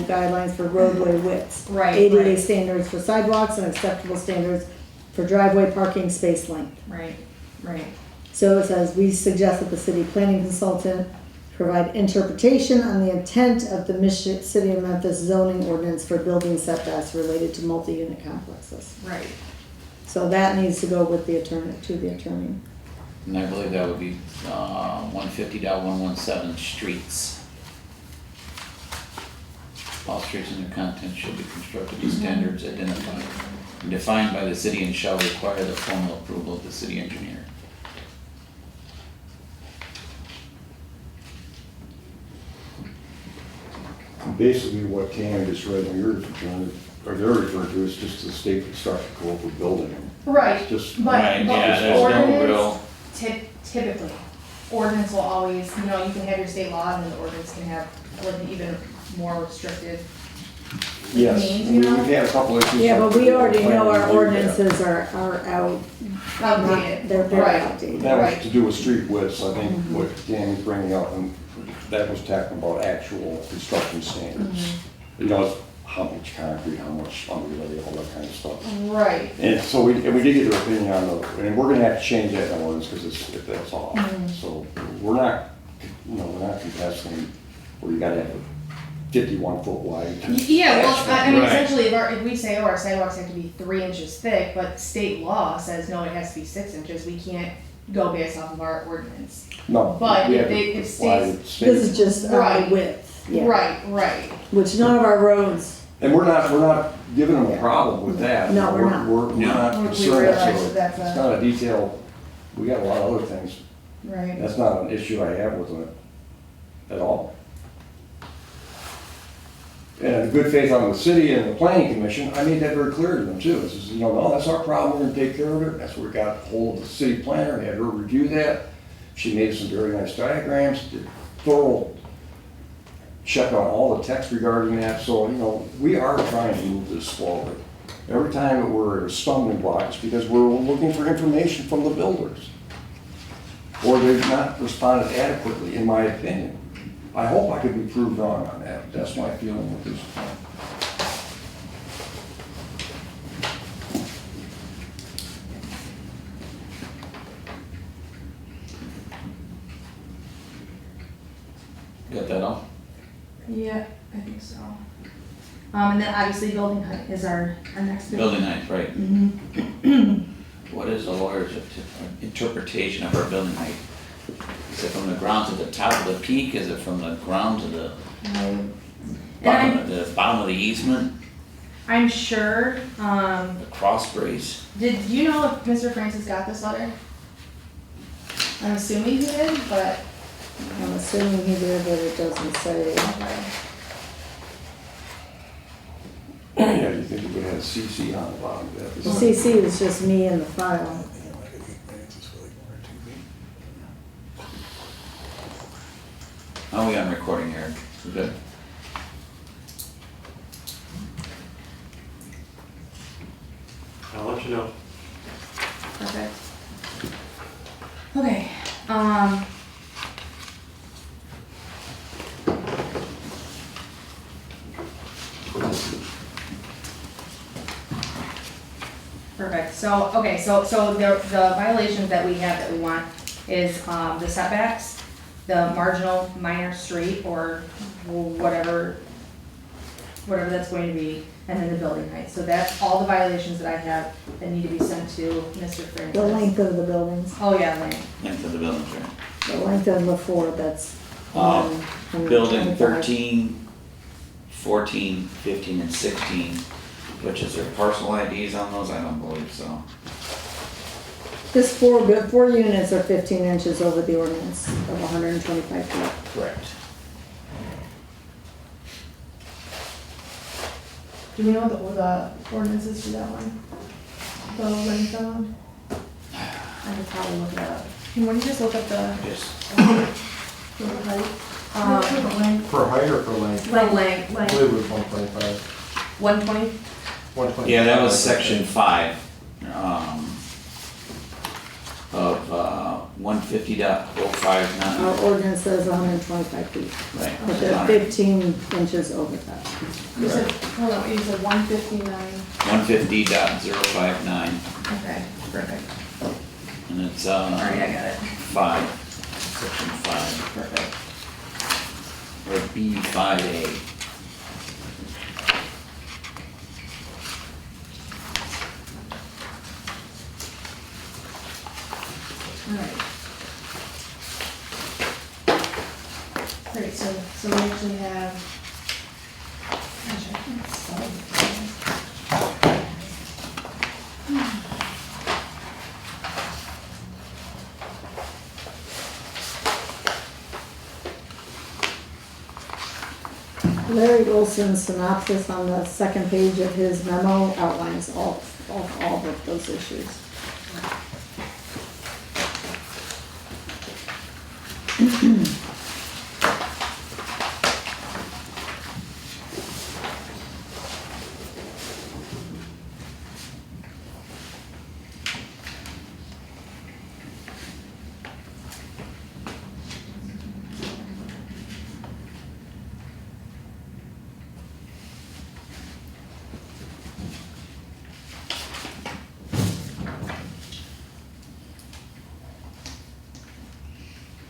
guidelines for roadway widths. Right, ADA right. standards for sidewalks and acceptable standards for driveway parking space length. right, right. So it says, we suggest that the city planning consultant provide interpretation on the intent of the City of Memphis zoning ordinance for building setbacks related to multi-unit complexes. Right. So that needs to go with the attorney, to the attorney. And I believe that would be 150.117 streets. All streets and their contents shall be constructed to standards identified and defined by the city and shall require the formal approval of the city engineer. Basically, what Tammy just read, and you're referring, or they're referring to, is just the state construction code for building them. Right, It's just, but, Right, but yeah, there's no ordinance, real- typically, ordinance will always, you know, you can have your state law and then the ordinance can have like an even more restrictive yes, means, we- you know? we've had a couple issues. Yeah, but we already know our Planning to do that. ordinances are out. Outdated. They're very Right. outdated. That was Right. to do with street widths, I think, what Tammy's bringing up, and that was talking about actual construction standards. You know, it's how much concrete, how much underlay, all that kind of stuff. Right, And so we did get their opinion on the, and we're gonna have to change that in ordinance, because if that's off. So we're not, we're not contesting where you gotta have a 51-foot wide. yeah, well, I mean, Right. essentially, if we say, oh, our sidewalks have to be 3 inches thick, but state law says, no, it has to be 6 inches, we can't go based off of our ordinance. No. But we if have to they- if comply states- with state. This is just our Right. width, yeah. Right, right, Which none of our roads, And we're not giving them a problem with that. No, we're not. We're not We concerned, realize so that that's it's a- not a detail, we got a lot of other things. right. That's not an issue I have with them at all. And the good faith on the city and the planning commission, I made that very clear to them too. This is, you know, no, that's our problem, we're gonna take care of it. That's where we got hold of the city planner, had her review that. She made some very nice diagrams, did thorough check on all the text regarding that. So, you know, we are trying to move this forward. Every time that we're at a stumbling block, it's because we're looking for information from the builders. Or they've not responded adequately, in my opinion. I hope I could be proved wrong on that. That's my feeling with this. Got that all? Yeah, I think so. And then obviously building height is our next big. Building height, right. What is the lawyer's interpretation of our building height? Is it from the ground to the top of the peak? Is it from the ground to the bottom of the easement? I'm sure, The cross brace? did you know if Mr. Francis got this letter? I'm assuming he did, but. I'm assuming he did, but it doesn't say. Okay. Yeah, you think you would have CC on the bottom of that? The CC is just me in the file. Oh, we on recording here. We're good. I'll let you know. Perfect. Okay, perfect, so, okay, so the violations that we have that we want is, the setbacks, the marginal minor street, or whatever that's going to be, and then the building height. So that's all the violations that I have that need to be sent to Mr. Francis. The length of the buildings, Oh, yeah, length. Length of the buildings, right? the length of the floor, that's. Building 125. 13, 14, 15, and 16, which is there parcel IDs on those? I don't believe so. This four units are 15 inches over the ordinance of 125 feet. Correct. Do we know what the ordinance is for that one? The length of them? I could probably look it up. Can you just look up the, Just, the height? For height or for length? The length, I believe it was 125. 120? 120. yeah, that was section 5, of, 150.059. Our ordinance says 125 feet, Right. but they're 15 inches over that. You said, hold on, you said 159. 150.059, Okay, perfect. and it's, Alright, I got it. 5, section 5, Perfect. or B5A. Alright. Alright, so we actually have. Gosh, I can't spell it. Larry Olson's synopsis on the second page of his memo outlines all of those issues.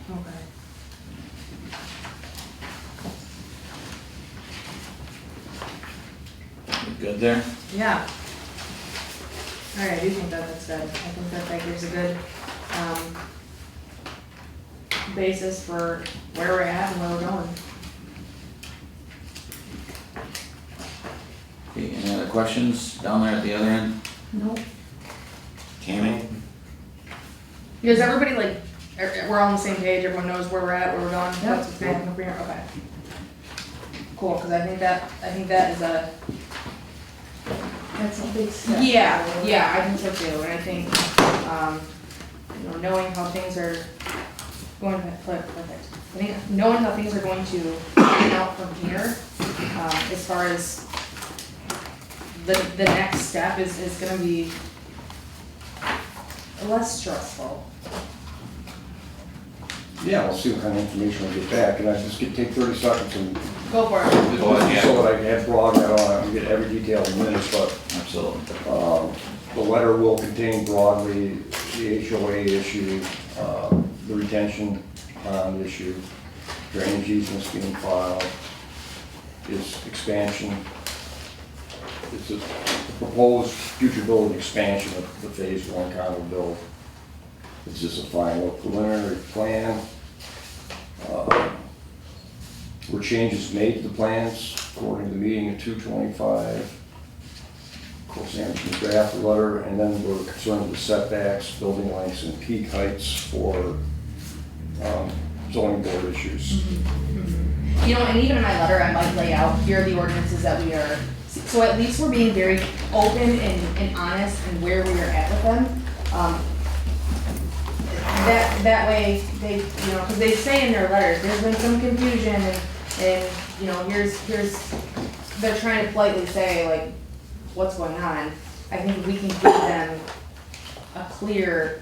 Okay. You good there? Yeah. Alright, I do think that that's good. I think that gives a good, basis for where we're at and where we're going. Okay, any other questions down there at the other end? Nope. Tammy? Does everybody like, we're all on the same page, everyone knows where we're at, where we're going, that's what's gonna happen from here, okay. Cool, cause I think that is a, That's a big step. yeah, I think so too, and I think, knowing how things are going to, perfect. I think knowing how things are going to pan out from here, as far as the next step is gonna be less stressful. Yeah, we'll see what kind of information we get back, and I just take 30 seconds and, Go for it. Go ahead, yeah. so that I can have broad, I don't have to get every detail in minutes, but Absolutely. the letter will contain broadly the HOA issue, the retention pond issue, drainage easements being filed, is expansion, it's a proposed future building expansion of the phase 1 condo build. It's just a final preliminary plan. Were changes made to the plans according to the meeting at 2/25. Of course, Anderson drafted the letter, and then we're concerned with setbacks, building lengths, and peak heights for zoning board issues. And even in my letter, I might lay out, here are the ordinances that we are, so at least we're being very open and honest in where we are at with them. That way, they, because they say in their letters, there's been some confusion and here's, they're trying to politely say like, what's going on. I think if we can give them a clear,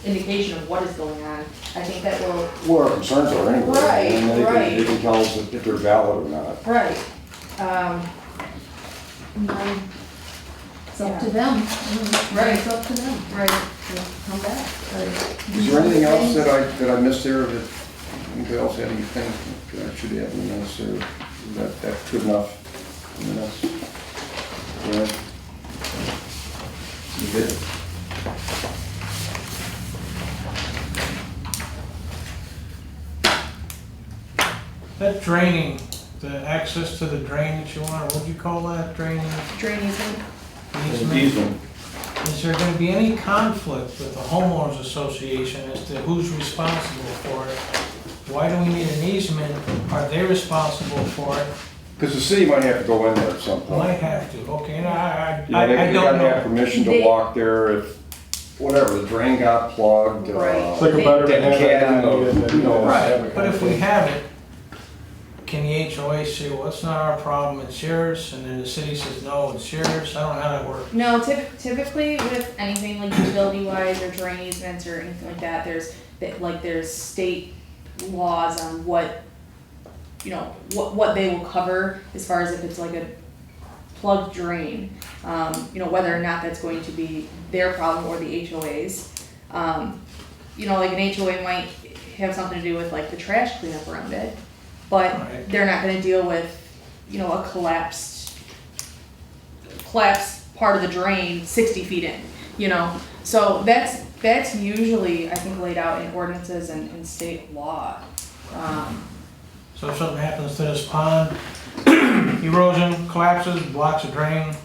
indication of what is going on, I think that will. What our concerns are anyway. Right, And then right. they can tell us if they're valid or not. Right. And then it's up to them. Right. It's up to them Right. to come back. Is there anything else that I missed there, that anybody else had anything that I should have in the minutes, or that's good enough in the minutes? Yeah. You good? That draining, the access to the drain that you want, what'd you call that, draining? Drain easement. Easement? Is there gonna be any conflict with the homeowners association as to who's responsible for it? Why do we need an easement? Are they responsible for it? Because the city might have to go in there at some point. Might have to, okay, and I They don't gotta have know. permission to They- walk there if, whatever, the drain got plugged. Right. It's like a better to have it than needed than, Right, but if we have it, can the HOA say, well, it's not our problem, it's yours, and then the city says, no, it's yours, I don't know how that works. No, typically with anything like utility wise or drain easements or anything like that, there's state laws on what, you know, what they will cover as far as if it's like a plugged drain, you know, whether or not that's going to be their problem or the HOA's. You know, like an HOA might have something to do with like the trash cleanup around it, but Right. they're not gonna deal with, you know, a collapsed part of the drain 60 feet in, you know? So that's usually, I think, laid out in ordinances and state law. So if something happens to this pond, erosion collapses, blocks a drain,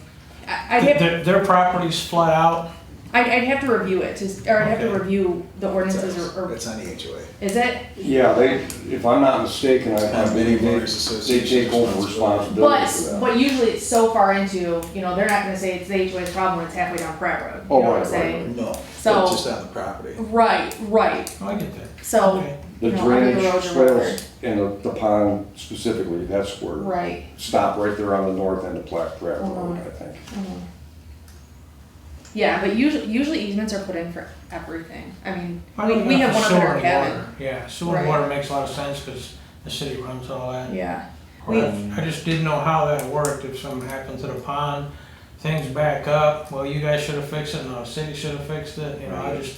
I'd have, their property's flood out, I'd have to review it, or I'd have to Okay. review the ordinances, or, That's on the HOA. is it? Yeah, if I'm not mistaken, I believe they Association take over responsibility for that. But usually it's so far into, you know, they're not gonna say it's the HOA's problem when it's halfway down Pratt Road, you Oh, know what right, I'm right, saying? No, So- that's just on the property. Right, oh, I get that. so, Okay. The you know, under the drainage roads or whatever. swales in the pond specifically, that's where, Right. stop right there on the north end of Pratt Road, Mhm. I think. Yeah, but usually easements are put in for everything. I mean, I we don't we know have for one up in sewer our and cabin. water. Yeah, sewer and Right. water makes a lot of sense, because the city runs all that. Yeah. I just didn't know how that worked, if something happened to the pond, things back up, well, you guys should have fixed it, no, the city should have fixed it, you know, I just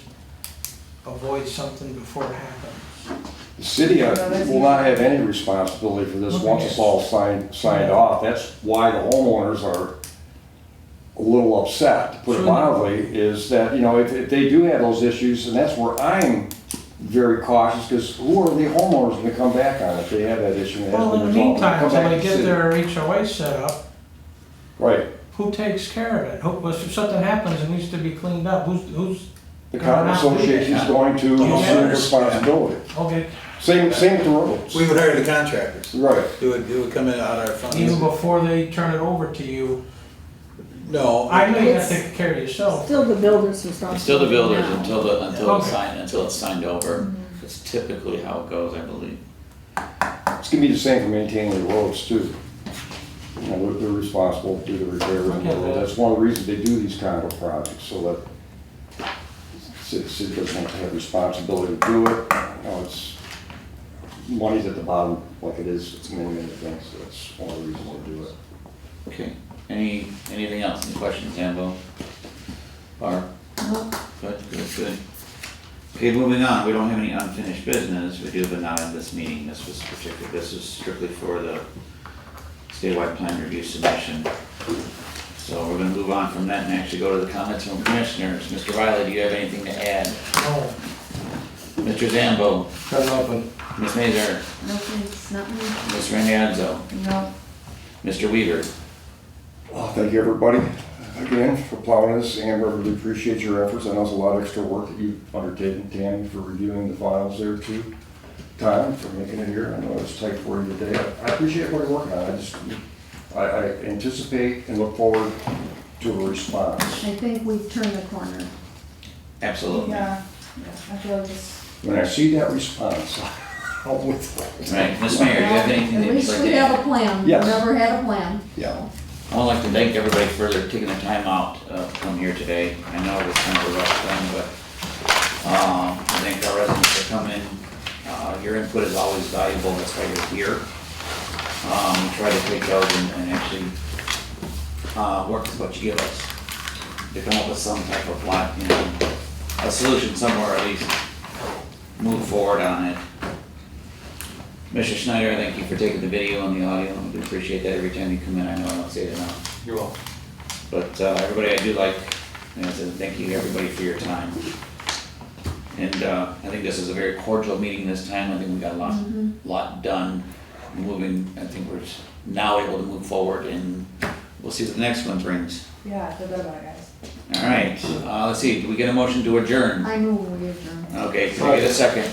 avoid something before it happens. The city that's will not have any responsibility for this Okay. once it's all signed off. That's why the homeowners are a little upset, to put it Sure. mildly, is that, you know, if they do have those issues, and that's where I'm very cautious, because who are the homeowners gonna come back on if they have that issue and it hasn't Well, been in the resolved? meantime, Come until back they to the get city. their HOA set up, Right. who takes care of it? Who, if something happens and needs to be cleaned up, who's, The condo association is going to Yeah. assume responsibility. okay, Same with the roads. We would hire the contractors. Right. It would come in out of our funds. even before they turn it over to you, No. I know you gotta It's- take care of yourself. Still the builder's responsibility. It's still the builders now. until it's signed over. It's typically how it goes, I believe. It's gonna be the same for maintaining the roads too. You know, they're responsible to do the repairs and all that. That's one of the reasons they do these condo projects, so that city doesn't have to have responsibility to do it. You know, it's, money's at the bottom like it is, it's many things, so that's one of the reasons they do it. Okay, anything else, any questions, Ambo? Barb? No. Good. Okay, moving on, we don't have any unfinished business, we do, but not in this meeting, this is strictly for the statewide plan review submission. So we're gonna move on from that and actually go to the comments from commissioners. Mr. Riley, do you have anything to add? No, Mr. Zambo, got nothing. Ms. Mazur, Nothing's, nothing. Ms. Randazzo, No. Mr. Weaver. Well, thank you, everybody, again, for plowing this. Amber, I really appreciate your efforts. I know it's a lot of extra work that you've undertaken, Tammy, for reviewing the files there too. Tom, for making it here. I know it's tight for you today. I appreciate what you're working on. I anticipate and look forward to a response. I think we've turned the corner. Absolutely. Yeah. I feel like this. When I see that response, I'll withdraw. Right, Ms. Mayor, do you have anything At that you'd least like we to have add? a plan. Yes. We've never had a plan. Yeah. I would like to thank everybody for taking the time out to come here today. I know it was kind of a rough thing, but I thank our residents for coming. Your input is always valuable, that's why you're here. Try to take those and actually work with what you give us to come up with some type of a solution somewhere, at least move forward on it. Mr. Schneider, thank you for taking the video and the audio. We appreciate that every time you come in. I know I don't say it enough. You're welcome. But everybody, I do like, I said, thank you everybody for your time. And I think this is a very cordial meeting this time. I think we got a lot done. Moving, I think we're now able to move forward and we'll see what the next one brings. Yeah, I feel good about it, guys. All right, let's see, do we get a motion to adjourn? I know we adjourned. Okay, can I get a second?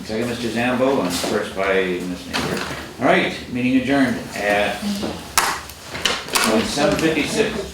Second, Mr. Zambo, and first by Ms. Neighbor. All right, meeting adjourned at 7:56.